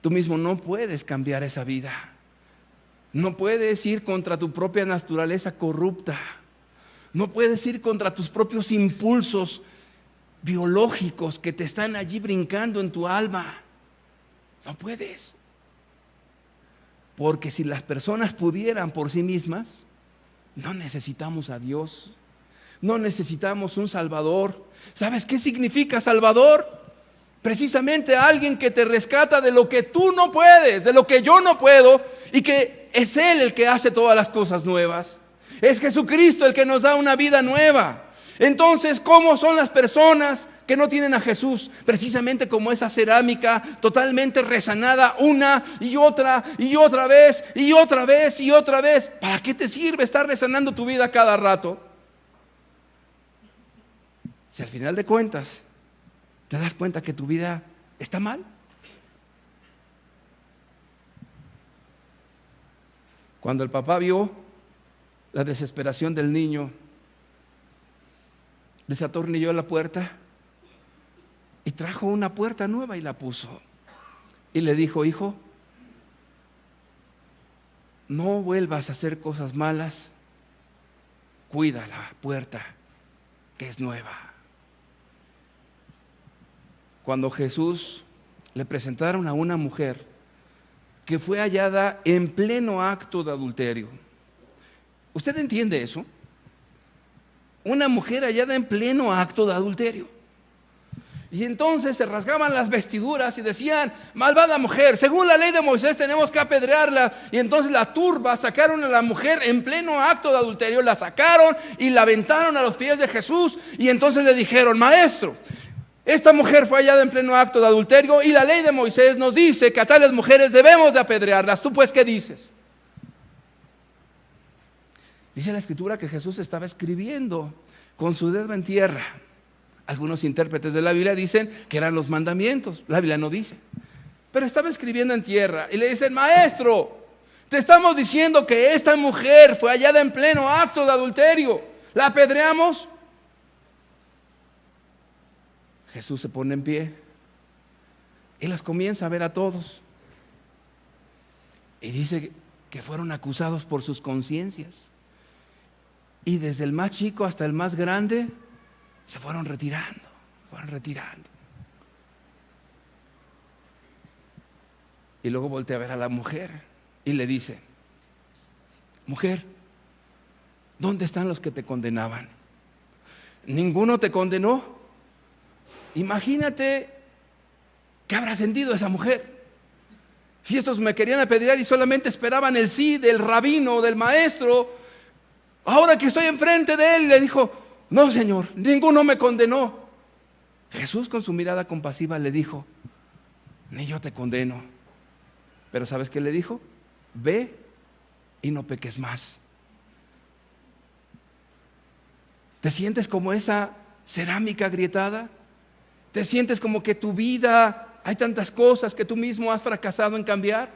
Tú mismo no puedes cambiar esa vida. No puedes ir contra tu propia naturaleza corrupta. No puedes ir contra tus propios impulsos biológicos que te están allí brincando en tu alma. No puedes. Porque si las personas pudieran por sí mismas, no necesitamos a Dios, no necesitamos un Salvador. ¿Sabes qué significa Salvador? Precisamente alguien que te rescata de lo que tú no puedes, de lo que yo no puedo, y que es Él el que hace todas las cosas nuevas. Es Jesucristo el que nos da una vida nueva. Entonces, ¿cómo son las personas que no tienen a Jesús? Precisamente como esa cerámica totalmente rezanada una y otra vez y otra vez y otra vez. ¿Para qué te sirve estar rezanando tu vida cada rato? Si al final de cuentas te das cuenta que tu vida está mal. Cuando el papá vio la desesperación del niño, desatornilló la puerta y trajo una puerta nueva y la puso. Y le dijo, hijo, no vuelvas a hacer cosas malas, cuida la puerta que es nueva. Cuando Jesús le presentaron a una mujer que fue hallada en pleno acto de adulterio, ¿usted entiende eso? Una mujer hallada en pleno acto de adulterio. Y entonces se rasgaban las vestiduras y decían, malvada mujer, según la ley de Moisés tenemos que apedrearla. Y entonces la turba sacaron a la mujer en pleno acto de adulterio, la sacaron y la aventaron a los pies de Jesús. Y entonces le dijeron, maestro, esta mujer fue hallada en pleno acto de adulterio y la ley de Moisés nos dice que a tales mujeres debemos de apedrearlas. ¿Tú pues qué dices? Dice la Escritura que Jesús estaba escribiendo con su dedo en tierra. Algunos intérpretes de la Biblia dicen que eran los mandamientos. La Biblia no dice. Pero estaba escribiendo en tierra y le dicen, maestro, te estamos diciendo que esta mujer fue hallada en pleno acto de adulterio. ¿La apedreamos? Jesús se pone en pie y los comienza a ver a todos. Y dice que fueron acusados por sus conciencias. Y desde el más chico hasta el más grande se fueron retirando. Y luego voltea a ver a la mujer y le dice, mujer, ¿dónde están los que te condenaban? ¿Ninguno te condenó? Imagínate qué habrá sentido esa mujer. Si estos me querían apedrear y solamente esperaban el sí del rabino, del maestro, ahora que estoy enfrente de él, le dijo, no Señor, ninguno me condenó. Jesús con su mirada compasiva le dijo, ni yo te condeno. Pero ¿sabes qué le dijo? Ve y no peques más. ¿Te sientes como esa cerámica agrietada? ¿Te sientes como que tu vida hay tantas cosas que tú mismo has fracasado en cambiar?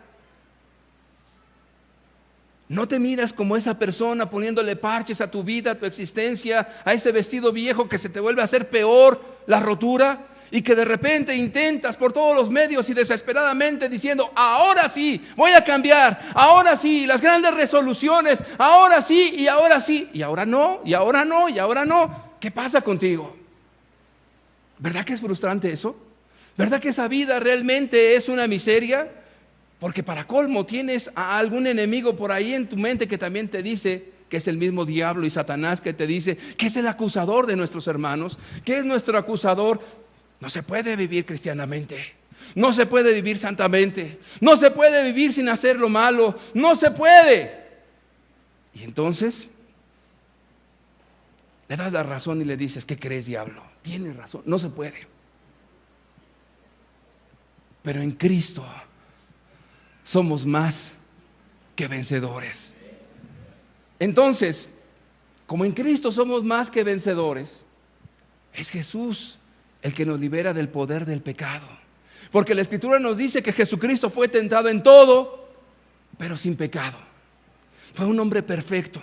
¿No te miras como esa persona poniéndole parches a tu vida, a tu existencia, a ese vestido viejo que se te vuelve a hacer peor la rotura? Y que de repente intentas por todos los medios y desesperadamente diciendo, ahora sí, voy a cambiar, ahora sí, las grandes resoluciones, ahora sí, y ahora sí, y ahora no, y ahora no, y ahora no. ¿Qué pasa contigo? ¿Verdad que es frustrante eso? ¿Verdad que esa vida realmente es una miseria? Porque para colmo tienes a algún enemigo por ahí en tu mente que también te dice que es el mismo diablo y Satanás, que te dice que es el acusador de nuestros hermanos, que es nuestro acusador. No se puede vivir cristianamente. No se puede vivir santamente. No se puede vivir sin hacer lo malo. No se puede. Y entonces le das la razón y le dices: ¿qué crees, diablo? Tienes razón, no se puede. Pero en Cristo somos más que vencedores. Entonces, como en Cristo somos más que vencedores, es Jesús el que nos libera del poder del pecado. Porque la Escritura nos dice que Jesucristo fue tentado en todo, pero sin pecado. Fue un hombre perfecto,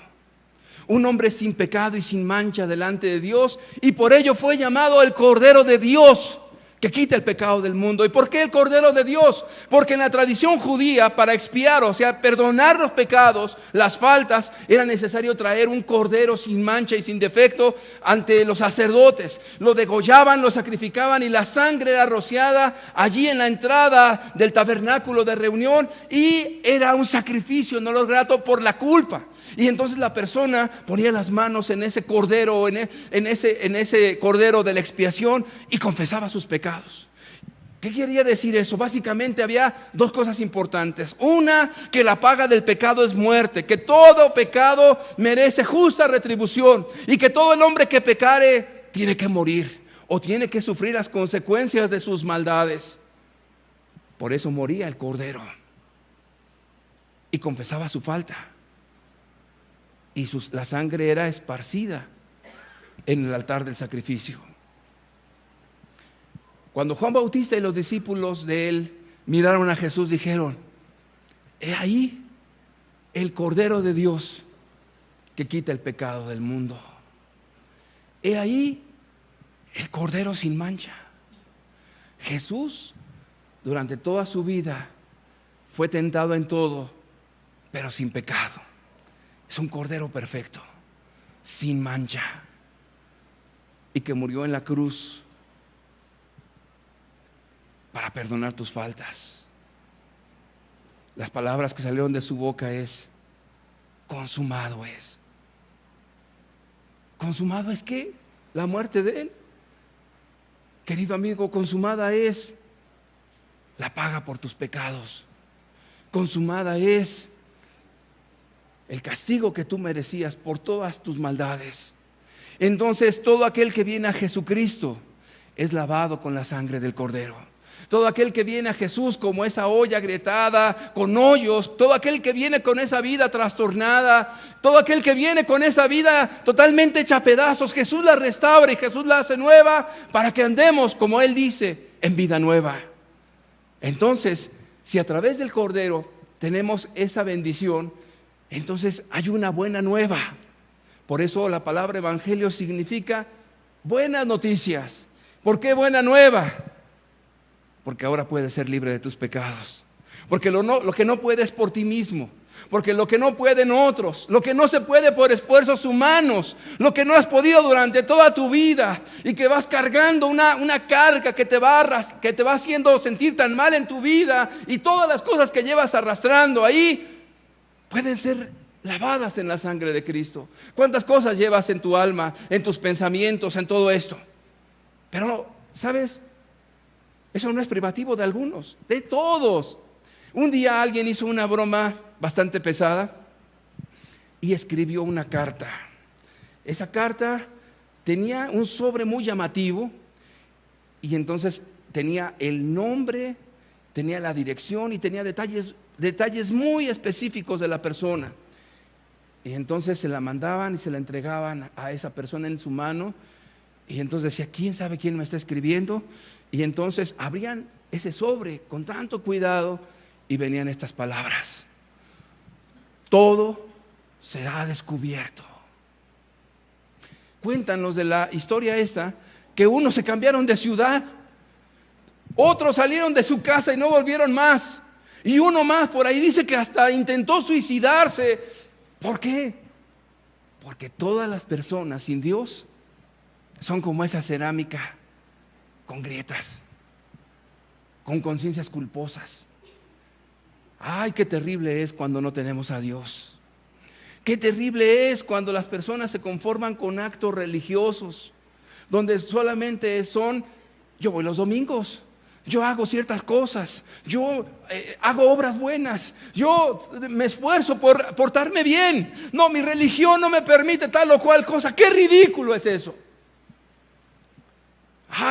un hombre sin pecado y sin mancha delante de Dios, y por ello fue llamado el Cordero de Dios, que quita el pecado del mundo. ¿Y por qué el Cordero de Dios? Porque en la tradición judía, para expiar, o sea, perdonar los pecados, las faltas, era necesario traer un cordero sin mancha y sin defecto ante los sacerdotes. Lo degollaban, lo sacrificaban, y la sangre era rociada allí en la entrada del tabernáculo de reunión, y era un sacrificio no lo grato por la culpa. Y entonces la persona ponía las manos en ese cordero, en ese cordero de la expiación, y confesaba sus pecados. ¿Qué quería decir eso? Básicamente había dos cosas importantes. Una, que la paga del pecado es muerte, que todo pecado merece justa retribución, y que todo el hombre que pecare tiene que morir o tiene que sufrir las consecuencias de sus maldades. Por eso moría el cordero y confesaba su falta. Y la sangre era esparcida en el altar del sacrificio. Cuando Juan Bautista y los discípulos de él miraron a Jesús, dijeron: he ahí el Cordero de Dios que quita el pecado del mundo. He ahí el Cordero sin mancha. Jesús durante toda su vida fue tentado en todo, pero sin pecado. Es un Cordero perfecto, sin mancha, y que murió en la cruz para perdonar tus faltas. Las palabras que salieron de su boca es: consumado es. ¿Consumado es qué? La muerte de él. Querido amigo, consumada es la paga por tus pecados. Consumada es el castigo que tú merecías por todas tus maldades. Entonces, todo aquel que viene a Jesucristo es lavado con la sangre del Cordero. Todo aquel que viene a Jesús como esa olla agrietada, con hoyos, todo aquel que viene con esa vida trastornada, todo aquel que viene con esa vida totalmente hecha a pedazos, Jesús la restaura y Jesús la hace nueva para que andemos, como Él dice, en vida nueva. Entonces, si a través del Cordero tenemos esa bendición, entonces hay una buena nueva. Por eso la palabra evangelio significa buenas noticias. ¿Por qué buena nueva? Porque ahora puedes ser libre de tus pecados. Porque lo que no puedes por ti mismo, porque lo que no pueden otros, lo que no se puede por esfuerzos humanos, lo que no has podido durante toda tu vida, y que vas cargando una carga que te va haciendo sentir tan mal en tu vida, y todas las cosas que llevas arrastrando ahí pueden ser lavadas en la sangre de Cristo. ¿Cuántas cosas llevas en tu alma, en tus pensamientos, en todo esto? Pero, ¿sabes? Eso no es privativo de algunos, de todos. Un día alguien hizo una broma bastante pesada y escribió una carta. Esa carta tenía un sobre muy llamativo, y entonces tenía el nombre, tenía la dirección y tenía detalles muy específicos de la persona. Y entonces se la mandaban y se la entregaban a esa persona en su mano, y entonces decía: ¿quién sabe quién me está escribiendo? Y entonces abrían ese sobre con tanto cuidado y venían estas palabras: todo será descubierto. Cuéntanos de la historia esta, que unos se cambiaron de ciudad, otros salieron de su casa y no volvieron más, y uno más por ahí dice que hasta intentó suicidarse. ¿Por qué? Porque todas las personas sin Dios son como esa cerámica con grietas, con conciencias culposas. Ay, qué terrible es cuando no tenemos a Dios. Qué terrible es cuando las personas se conforman con actos religiosos, donde solamente son Yo voy los domingos, yo hago ciertas cosas, yo hago obras buenas, yo me esfuerzo por portarme bien. No, mi religión no me permite tal o cual cosa. ¡Qué ridículo es eso!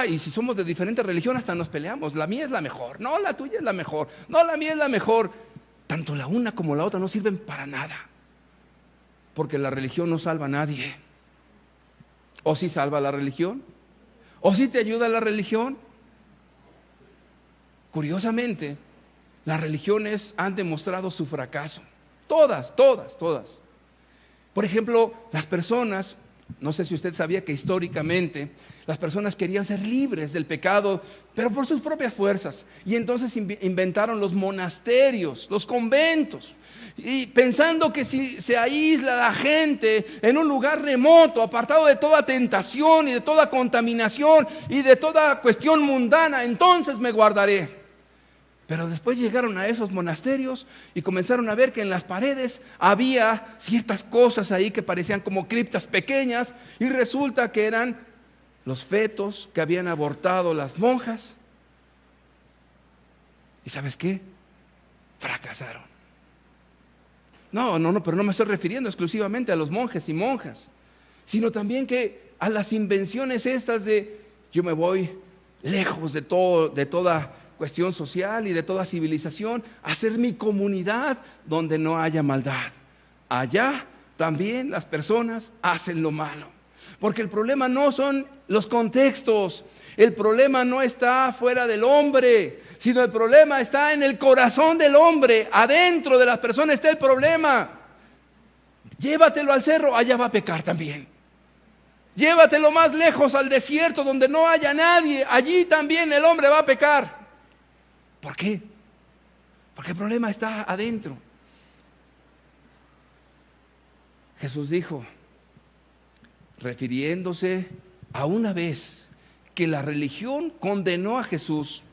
Y si somos de diferentes religiones hasta nos peleamos. La mía es la mejor, no, la tuya es la mejor, no, la mía es la mejor. Tanto la una como la otra no sirven para nada, porque la religión no salva a nadie. ¿O sí salva la religión? ¿O sí te ayuda la religión? Curiosamente, las religiones han demostrado su fracaso. Todas. Por ejemplo, las personas, no sé si usted sabía que históricamente las personas querían ser libres del pecado, pero por sus propias fuerzas. Y entonces inventaron los monasterios, los conventos. Y pensando que si se aísla la gente en un lugar remoto, apartado de toda tentación y de toda contaminación y de toda cuestión mundana, entonces me guardaré. Pero después llegaron a esos monasterios y comenzaron a ver que en las paredes había ciertas cosas ahí que parecían como criptas pequeñas, y resulta que eran los fetos que habían abortado las monjas. ¿Y sabes qué? Fracasaron. No, pero no me estoy refiriendo exclusivamente a los monjes y monjas, sino también que a las invenciones estas de yo me voy lejos de toda cuestión social y de toda civilización, hacer mi comunidad donde no haya maldad. Allá también las personas hacen lo malo, porque el problema no son los contextos, el problema no está fuera del hombre, sino el problema está en el corazón del hombre. Adentro de las personas está el problema. Llévatelo al cerro, allá va a pecar también. Llévatelo más lejos al desierto donde no haya nadie, allí también el hombre va a pecar. ¿Por qué? Porque el problema está adentro. Jesús dijo, refiriéndose a una vez que la religión condenó a Jesús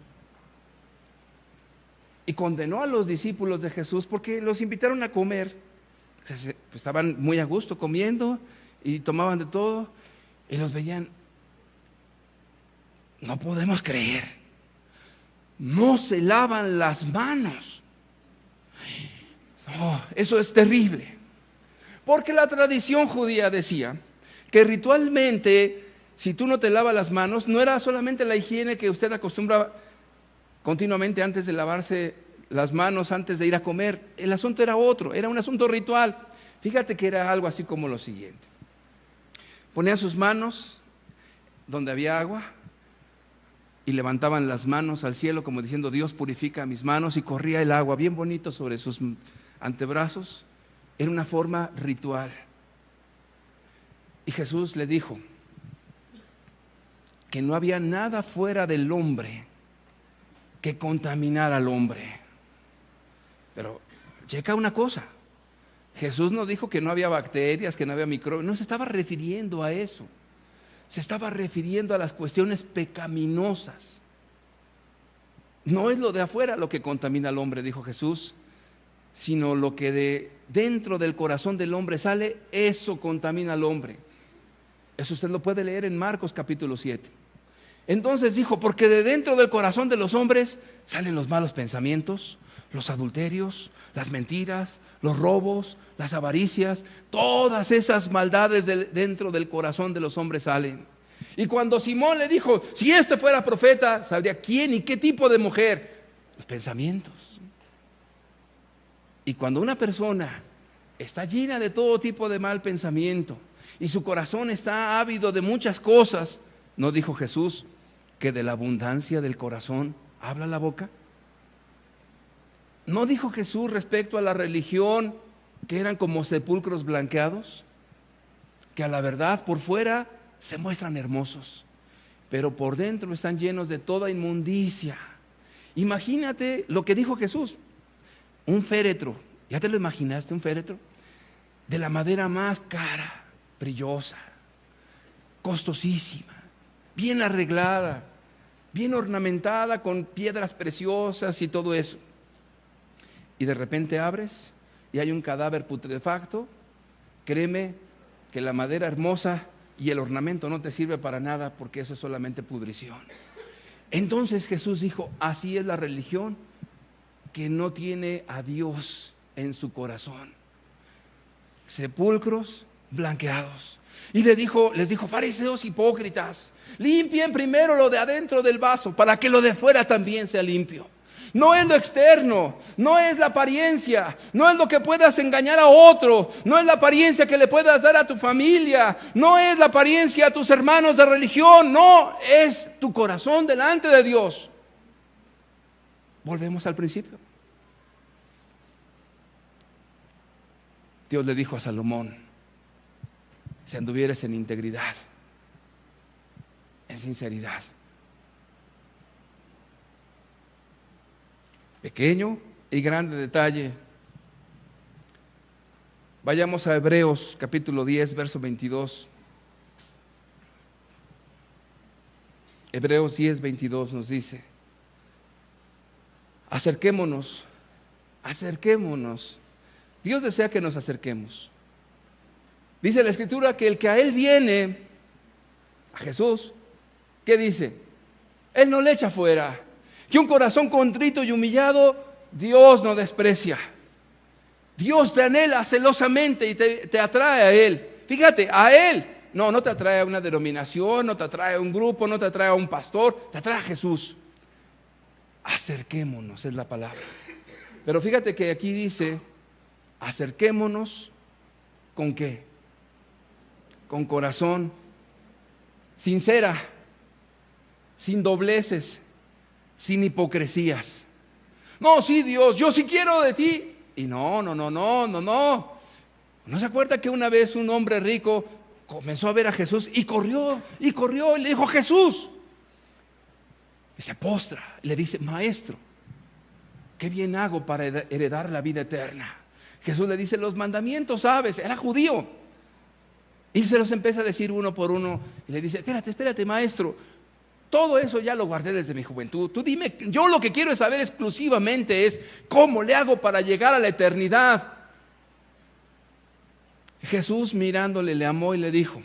y condenó a los discípulos de Jesús porque los invitaron a comer. Estaban muy a gusto comiendo y tomaban de todo y los veían. No podemos creer. No se lavan las manos. Eso es terrible. Porque la tradición judía decía que ritualmente, si tú no te lavas las manos, no era solamente la higiene que usted acostumbra continuamente antes de lavarse las manos, antes de ir a comer. El asunto era otro, era un asunto ritual. Fíjate que era algo así como lo siguiente. Ponían sus manos donde había agua y levantaban las manos al cielo como diciendo, Dios purifica mis manos, y corría el agua bien bonito sobre sus antebrazos. Era una forma ritual. Y Jesús le dijo que no había nada fuera del hombre que contaminara al hombre. Pero checa una cosa, Jesús no dijo que no había bacterias, que no había microbios, no se estaba refiriendo a eso. Se estaba refiriendo a las cuestiones pecaminosas. No es lo de afuera lo que contamina al hombre, dijo Jesús, sino lo que de dentro del corazón del hombre sale, eso contamina al hombre. Eso usted lo puede leer en Marcos capítulo 7. Entonces dijo, porque de dentro del corazón de los hombres salen los malos pensamientos, los adulterios, las mentiras, los robos, las avaricias, todas esas maldades dentro del corazón de los hombres salen. Y cuando Simón le dijo, si este fuera profeta, sabría quién y qué tipo de mujer. Los pensamientos. Y cuando una persona está llena de todo tipo de mal pensamiento y su corazón está ávido de muchas cosas, ¿no dijo Jesús que de la abundancia del corazón habla la boca? ¿No dijo Jesús respecto a la religión que eran como sepulcros blanqueados? Que a la verdad por fuera se muestran hermosos, pero por dentro están llenos de toda inmundicia. Imagínate lo que dijo Jesús. Un féretro, ¿ya te lo imaginaste? Un féretro de la madera más cara, brillosa, costosísima, bien arreglada, bien ornamentada con piedras preciosas y todo eso. Y de repente abres y hay un cadáver putrefacto. Créeme que la madera hermosa y el ornamento no te sirve para nada, porque eso es solamente pudrición. Entonces Jesús dijo, así es la religión que no tiene a Dios en su corazón. Sepulcros blanqueados. Y les dijo, fariseos hipócritas, limpien primero lo de adentro del vaso para que lo de fuera también sea limpio. No es lo externo, no es la apariencia, no es lo que puedas engañar a otro, no es la apariencia que le puedas dar a tu familia, no es la apariencia a tus hermanos de religión, no, es tu corazón delante de Dios. Volvemos al principio. Dios le dijo a Salomón, si anduvieres en integridad, en sinceridad. Pequeño y grande detalle. Vayamos a Hebreos capítulo 10, verso 22. Hebreos 10, 22 nos dice, acerquémonos. Dios desea que nos acerquemos. Dice la Escritura que el que a Él viene, a Jesús, ¿qué dice? Él no le echa fuera. Que un corazón contrito y humillado, Dios no desprecia. Dios te anhela celosamente y te atrae a Él. Fíjate, a Él. No te atrae a una denominación, no te atrae a un grupo, no te atrae a un pastor, te atrae a Jesús. Acerquémonos, es la palabra. Pero fíjate que aquí dice, acerquémonos, ¿con qué? Con corazón sincera, sin dobleces, sin hipocresías. No, sí, Dios, yo sí quiero de ti. Y no. ¿No se acuerda que una vez un hombre rico comenzó a ver a Jesús y corrió y le dijo, Jesús? Y se postra, le dice, maestro, ¿qué bien hago para heredar la vida eterna? Jesús le dice, los mandamientos sabes, era judío. Y se los empieza a decir uno por uno y le dice, espérate, maestro, todo eso ya lo guardé desde mi juventud. Tú dime, yo lo que quiero saber exclusivamente es cómo le hago para llegar a la eternidad. Jesús mirándole le amó y le dijo,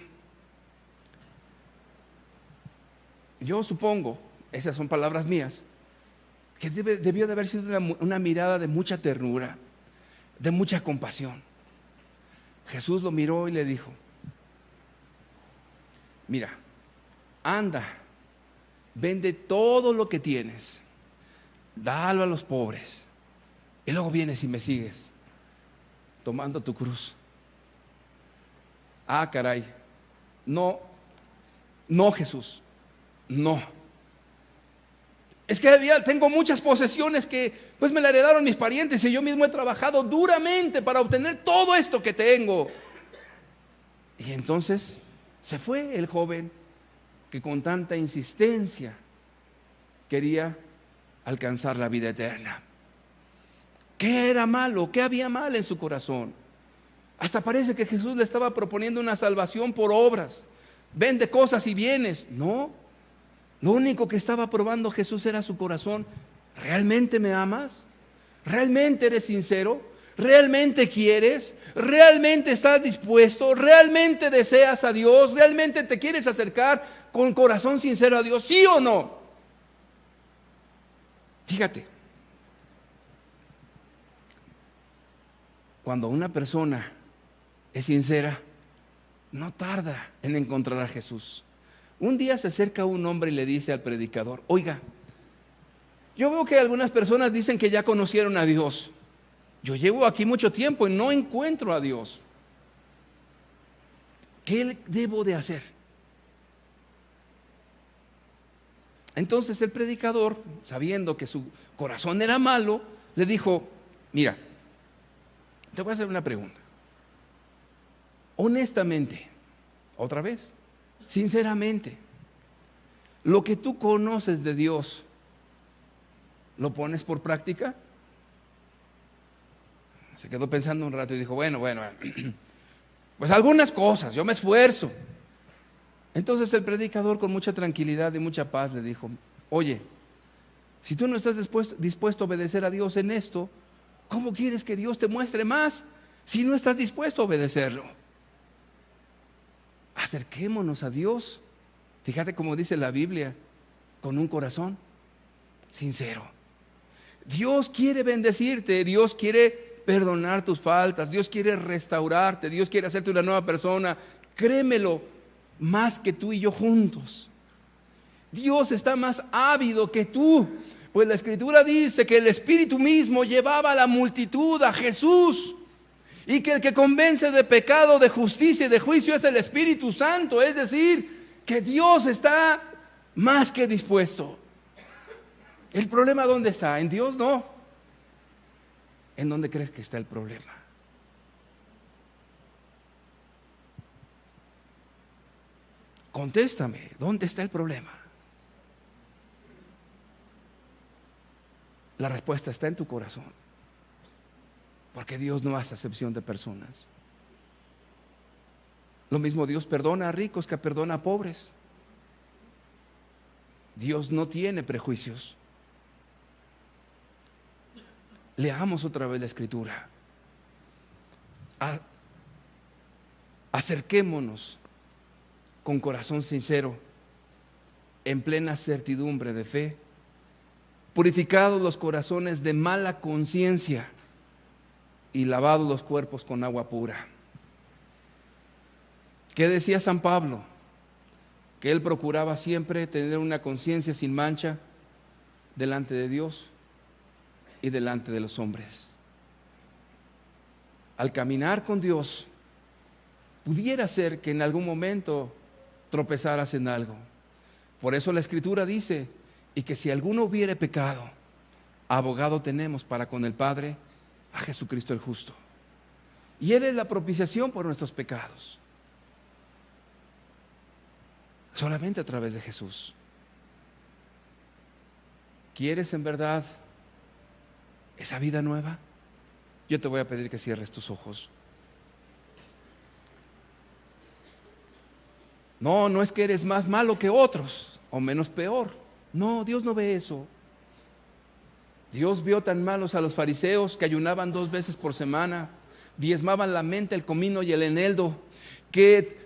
yo supongo, esas son palabras mías, que debió de haber sido una mirada de mucha ternura, de mucha compasión. Jesús lo miró y le dijo, mira, anda, vende todo lo que tienes, dalo a los pobres, y luego vienes y me sigues, tomando tu cruz. Ah, caray, no, Jesús, no. Es que tengo muchas posesiones que pues me la heredaron mis parientes y yo mismo he trabajado duramente para obtener todo esto que tengo. Y entonces se fue el joven que con tanta insistencia quería alcanzar la vida eterna. ¿Qué era malo? ¿Qué había mal en su corazón? Hasta parece que Jesús le estaba proponiendo una salvación por obras. Vende cosas y bienes. No, lo único que estaba probando Jesús era su corazón. ¿Realmente me amas? ¿Realmente eres sincero? ¿Realmente quieres? ¿Realmente estás dispuesto? ¿Realmente deseas a Dios? ¿Realmente te quieres acercar con corazón sincero a Dios? ¿Sí o no? Fíjate, cuando una persona es sincera, no tarda en encontrar a Jesús. Un día se acerca un hombre y le dice al predicador, oiga, yo veo que algunas personas dicen que ya conocieron a Dios. Yo llevo aquí mucho tiempo y no encuentro a Dios. ¿Qué debo de hacer? Entonces el predicador, sabiendo que su corazón era malo, le dijo, mira, te voy a hacer una pregunta. Honestamente, otra vez, sinceramente, lo que tú conoces de Dios, ¿lo pones por práctica? Se quedó pensando un rato y dijo, bueno, pues algunas cosas, yo me esfuerzo. Entonces el predicador con mucha tranquilidad y mucha paz le dijo, oye, si tú no estás dispuesto a obedecer a Dios en esto, ¿cómo quieres que Dios te muestre más si no estás dispuesto a obedecerlo? Acerquémonos a Dios. Fíjate cómo dice la Biblia, con un corazón sincero. Dios quiere bendecirte, Dios quiere perdonar tus faltas, Dios quiere restaurarte, Dios quiere hacerte una nueva persona. Créemelo, más que tú y yo juntos. Dios está más ávido que tú, pues la Escritura dice que el Espíritu mismo llevaba a la multitud a Jesús, y que el que convence de pecado, de justicia y de juicio es el Espíritu Santo. Es decir, que Dios está más que dispuesto. ¿El problema dónde está? ¿En Dios? No. ¿En dónde crees que está el problema? Contéstame, ¿dónde está el problema? La respuesta está en tu corazón, porque Dios no hace acepción de personas. Lo mismo Dios perdona a ricos que perdona a pobres. Dios no tiene prejuicios. Leamos otra vez la Escritura. Acerquémonos con corazón sincero, en plena certidumbre de fe, purificados los corazones de mala conciencia y lavados los cuerpos con agua pura. ¿Qué decía San Pablo? Que él procuraba siempre tener una conciencia sin mancha delante de Dios y delante de los hombres. Al caminar con Dios, pudiera ser que en algún momento tropezaras en algo. Por eso la Escritura dice: y que si alguno hubiere pecado, abogado tenemos para con el Padre, a Jesucristo el justo. Y Él es la propiciación por nuestros pecados. Solamente a través de Jesús. ¿Quieres en verdad esa vida nueva? Yo te voy a pedir que cierres tus ojos. No es que eres más malo que otros o menos peor. No, Dios no ve eso. Dios vio tan malos a los fariseos que ayunaban 2 veces por semana, diezmaban la menta, el comino y el eneldo, que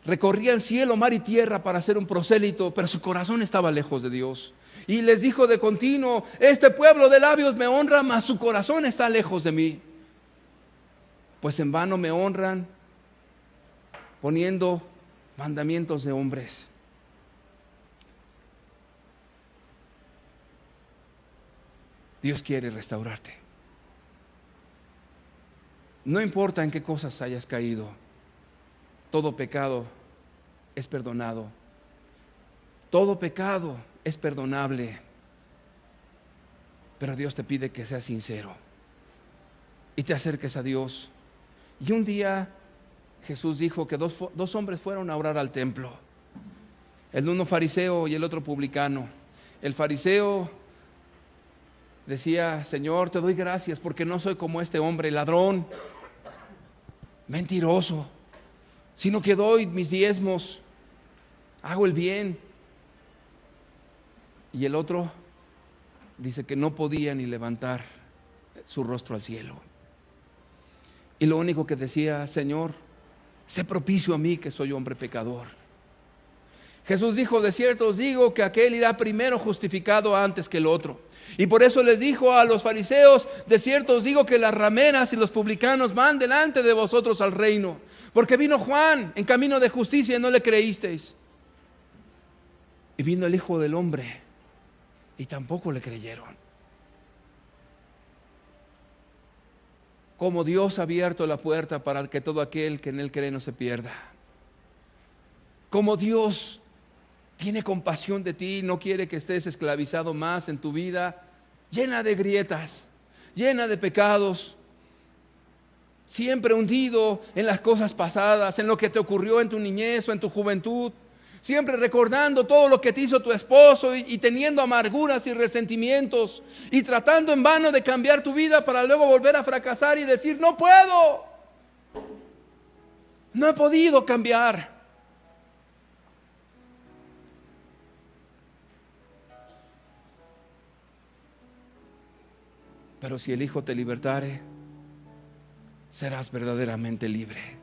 recorrían cielo, mar y tierra para ser un prosélito, pero su corazón estaba lejos de Dios. Y les dijo de continuo: este pueblo de labios me honra, mas su corazón está lejos de mí. Pues en vano me honran, poniendo mandamientos de hombres. Dios quiere restaurarte. No importa en qué cosas hayas caído, todo pecado es perdonado. Todo pecado es perdonable. Pero Dios te pide que seas sincero y te acerques a Dios. Y un día Jesús dijo que dos hombres fueron a orar al templo, el uno fariseo y el otro publicano. El fariseo decía: Señor, te doy gracias porque no soy como este hombre, ladrón, mentiroso, sino que doy mis diezmos, hago el bien. Y el otro dice que no podía ni levantar su rostro al cielo. Y lo único que decía: Señor, sé propicio a mí, que soy hombre pecador. Jesús dijo: de cierto os digo que aquel irá primero justificado antes que el otro. Y por eso les dijo a los fariseos: de cierto os digo que las rameras y los publicanos van delante de vosotros al reino. Porque vino Juan en camino de justicia y no le creísteis. Y vino el Hijo del Hombre y tampoco le creyeron. Como Dios ha abierto la puerta para que todo aquel que en Él cree no se pierda. Como Dios tiene compasión de ti, no quiere que estés esclavizado más en tu vida, llena de grietas, llena de pecados, siempre hundido en las cosas pasadas, en lo que te ocurrió en tu niñez o en tu juventud, siempre recordando todo lo que te hizo tu esposo y teniendo amarguras y resentimientos y tratando en vano de cambiar tu vida para luego volver a fracasar y decir: no puedo, no he podido cambiar. Pero si el Hijo te libertare, serás verdaderamente libre.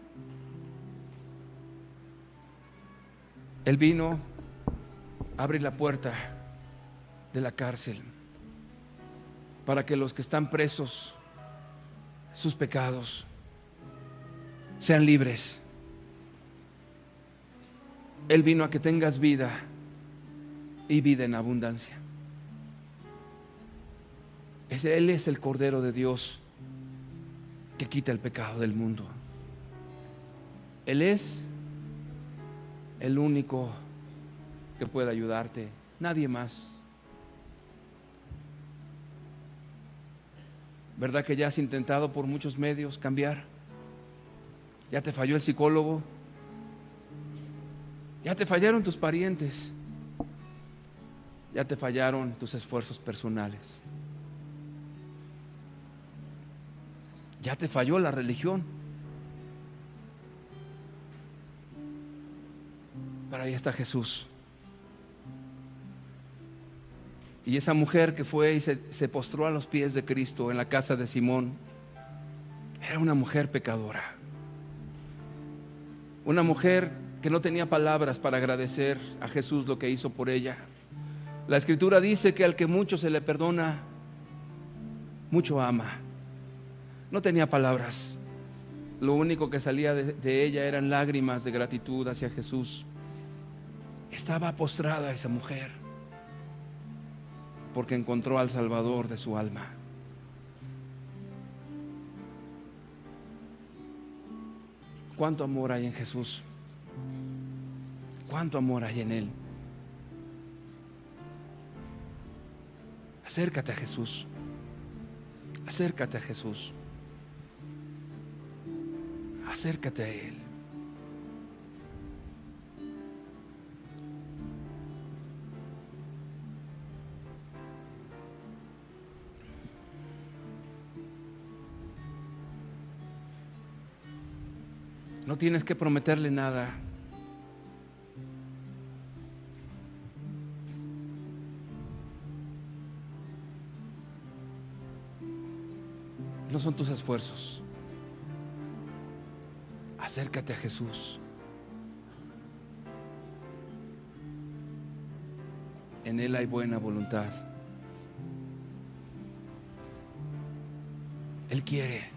Él vino a abrir la puerta de la cárcel, para que los que están presos, sus pecados, sean libres. Él vino a que tengas vida y vida en abundancia. Él es el Cordero de Dios que quita el pecado del mundo. Él es el único que puede ayudarte, nadie más. ¿Verdad que ya has intentado por muchos medios cambiar? Ya te falló el psicólogo, ya te fallaron tus parientes, ya te fallaron tus esfuerzos personales, ya te falló la religión. Pero ahí está Jesús. Y esa mujer que fue y se postró a los pies de Cristo en la casa de Simón, era una mujer pecadora, una mujer que no tenía palabras para agradecer a Jesús lo que hizo por ella. La Escritura dice que al que mucho se le perdona, mucho ama. No tenía palabras, lo único que salía de ella eran lágrimas de gratitud hacia Jesús. Estaba postrada esa mujer porque encontró al Salvador de su alma. ¿Cuánto amor hay en Jesús? ¿Cuánto amor hay en Él? Acércate a Jesús. Acércate a Jesús. Acércate a Él. No tienes que prometerle nada. No son tus esfuerzos. Acércate a Jesús. En Él hay buena voluntad. Él quiere.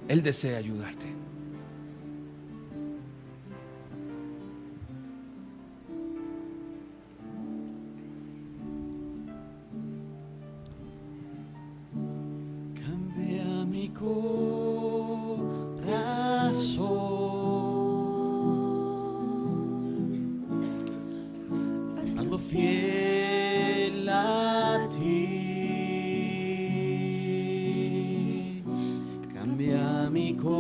Él desea ayudarte. Cambia mi corazón, hazlo fiel a ti. Cambia mi corazón,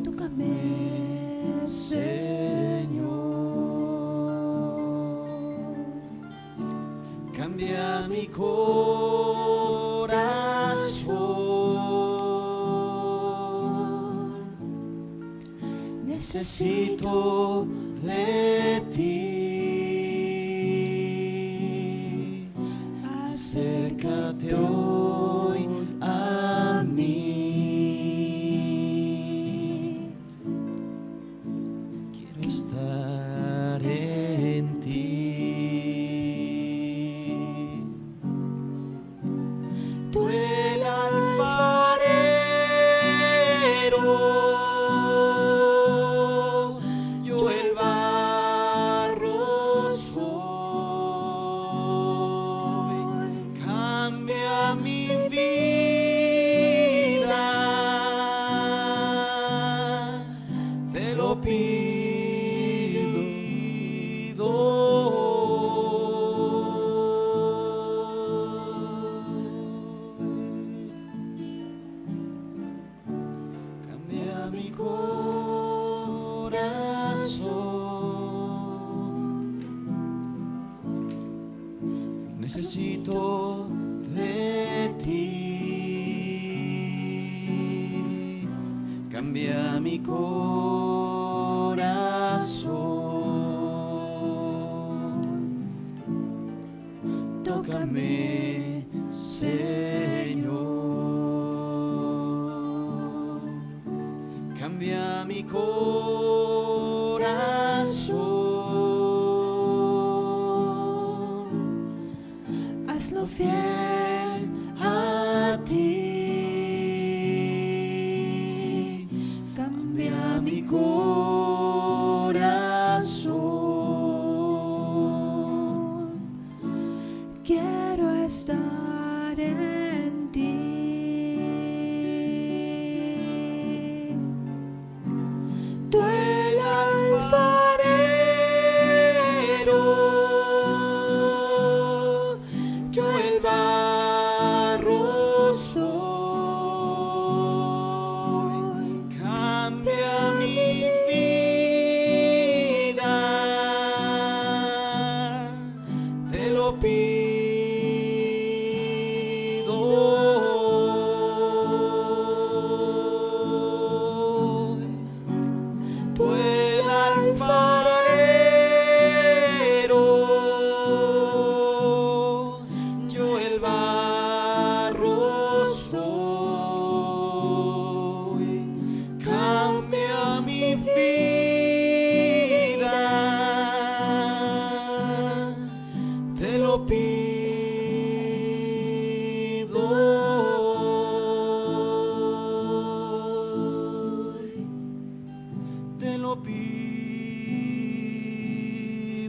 tócame, Señor. Cambia mi corazón, necesito de ti. Acércate hoy a mí. Quiero estar en ti. Tú el alfarero, yo el barro soy. Cambia mi vida, te lo pido. Cambia mi corazón, necesito de ti. Cambia mi corazón, tócame, Señor.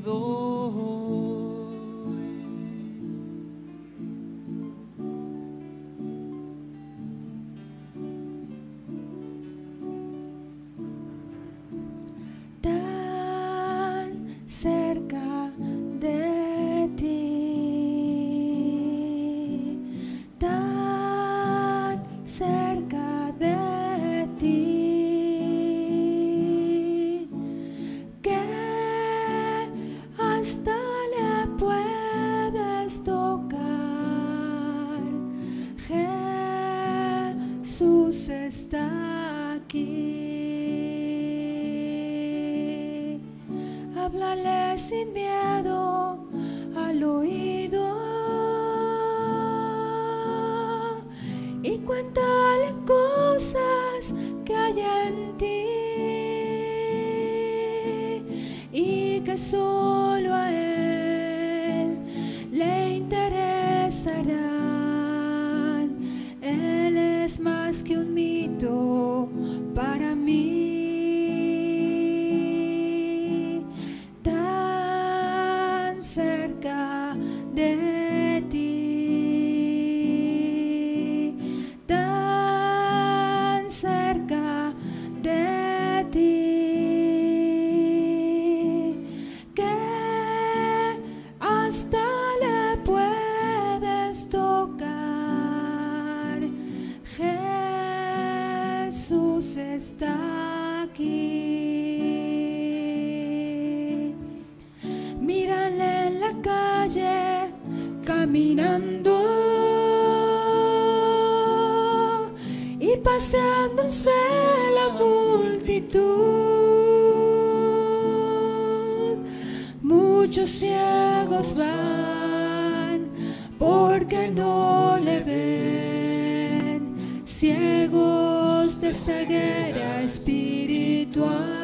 doy. Tan cerca de ti, tan cerca de ti, que hasta le puedes tocar. Jesús está aquí. Háblale sin miedo al oído y cuéntale cosas que hay en ti y que solo a él le interesarán. Él es más que un mito para mí. Cerca de ti, tan cerca de ti, que hasta le puedes tocar. Jesús está aquí. Mírale en la calle caminando y paseándose la multitud. Muchos ciegos van porque no le ven, ciegos de ceguera espiritual.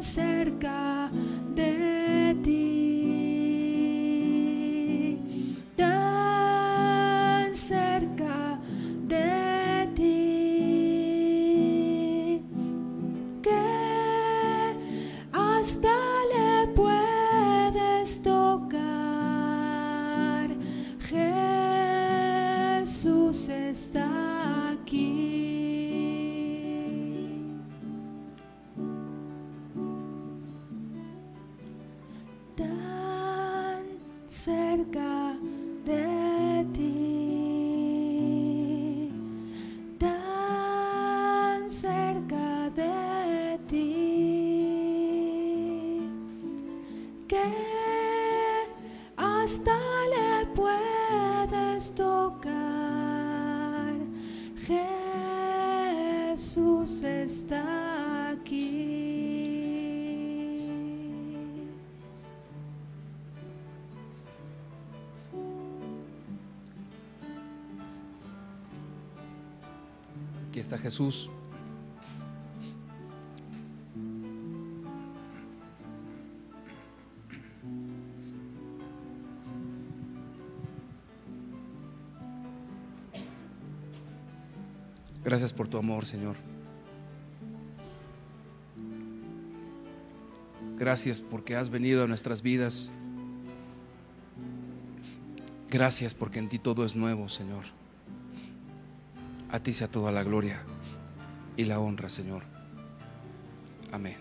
Cerca de ti, tan cerca de ti, que hasta le puedes tocar. Jesús está aquí. Tan cerca de ti, tan cerca de ti, que hasta le puedes tocar. Jesús está aquí. Aquí está Jesús. Gracias por tu amor, Señor. Gracias porque has venido a nuestras vidas. Gracias porque en ti todo es nuevo, Señor. A ti sea toda la gloria y la honra, Señor. Amén.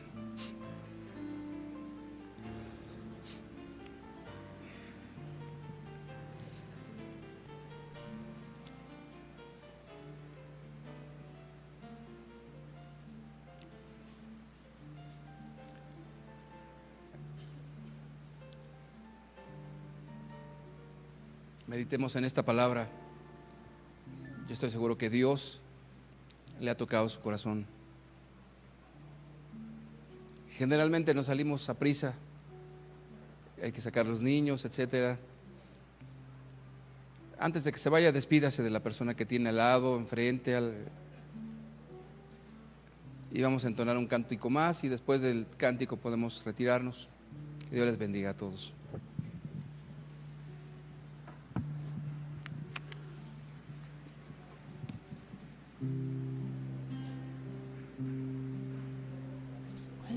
Meditemos en esta palabra. Yo estoy seguro que Dios le ha tocado su corazón. Generalmente nos salimos a prisa, hay que sacar los niños, etcétera. Antes de que se vaya, despídase de la persona que tiene al lado, enfrente, y vamos a entonar un cántico más, y después del cántico podemos retirarnos. Que Dios les bendiga a todos.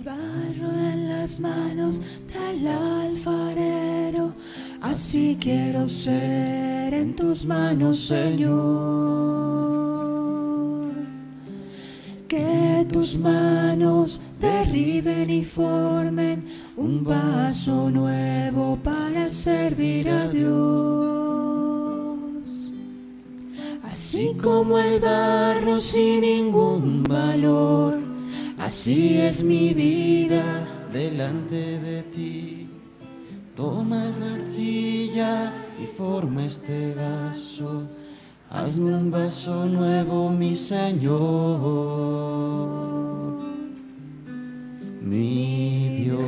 El barro en las manos del alfarero, así quiero ser en tus manos, Señor. Que tus manos derriben y formen un vaso nuevo para servir a Dios. Así como el barro sin ningún valor, así es mi vida delante de ti. Toma la arcilla y forma este vaso. Hazme un vaso nuevo, mi Señor, mi Dios.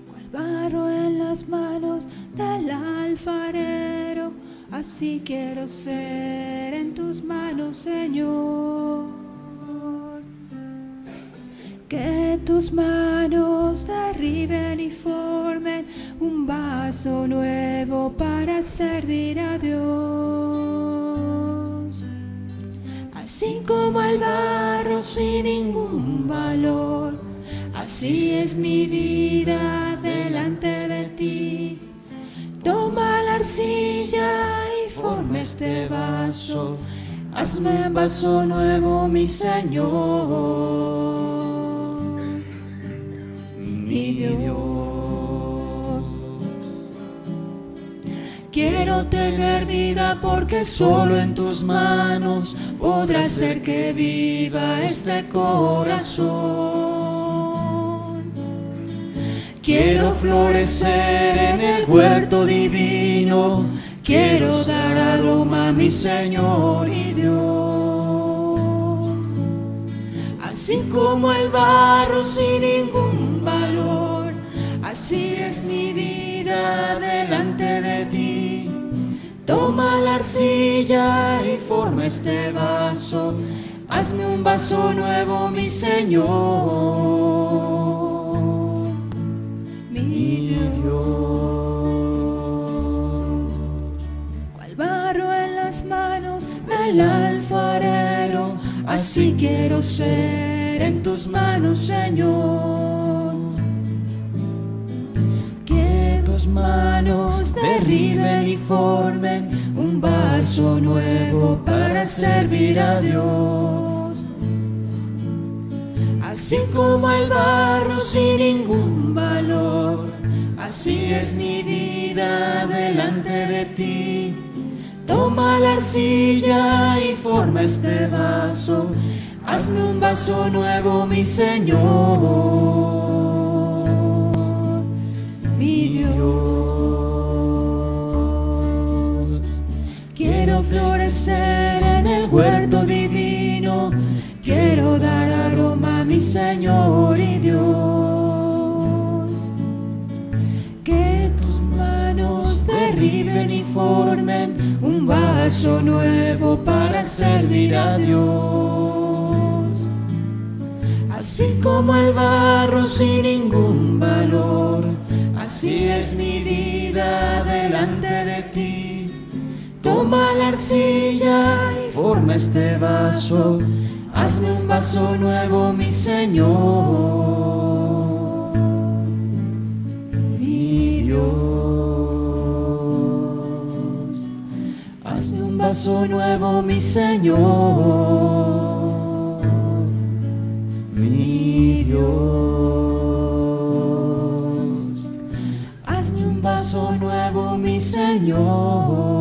Cual barro en las manos del alfarero, así quiero ser en tus manos, Señor. Que tus manos derriben y formen un vaso nuevo para servir a Dios. Así como el barro sin ningún valor, así es mi vida delante de ti. Toma la arcilla y forma este vaso. Hazme un vaso nuevo, mi Señor, mi Dios. Quiero tener vida porque solo en tus manos podrá hacer que viva este corazón. Quiero florecer en el huerto divino, quiero dar aroma a mi Señor y Dios. Así como el barro sin ningún valor, así es mi vida delante de ti. Toma la arcilla y forma este vaso. Hazme un vaso nuevo, mi Señor, mi Dios. Cual barro en las manos del alfarero, así quiero ser en tus manos, Señor. Que tus manos derriben y formen un vaso nuevo para servir a Dios. Así como el barro sin ningún valor, así es mi vida delante de ti. Toma la arcilla y forma este vaso. Hazme un vaso nuevo, mi Señor, mi Dios. Quiero florecer en el huerto divino, quiero dar aroma a mi Señor y Dios. Que tus manos derriben y formen un vaso nuevo para servir a Dios. Así como el barro sin ningún valor, así es mi vida delante de ti. Toma la arcilla y forma este vaso. Hazme un vaso nuevo, mi Señor, mi Dios. Hazme un vaso nuevo, mi Señor, mi Dios. Hazme un vaso nuevo, mi Señor,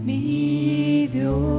mi Dios.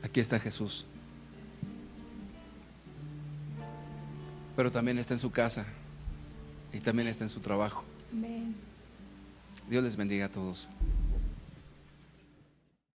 Aquí está Jesús. Pero también está en su casa y también está en su trabajo. Amén. Dios les bendiga a todos.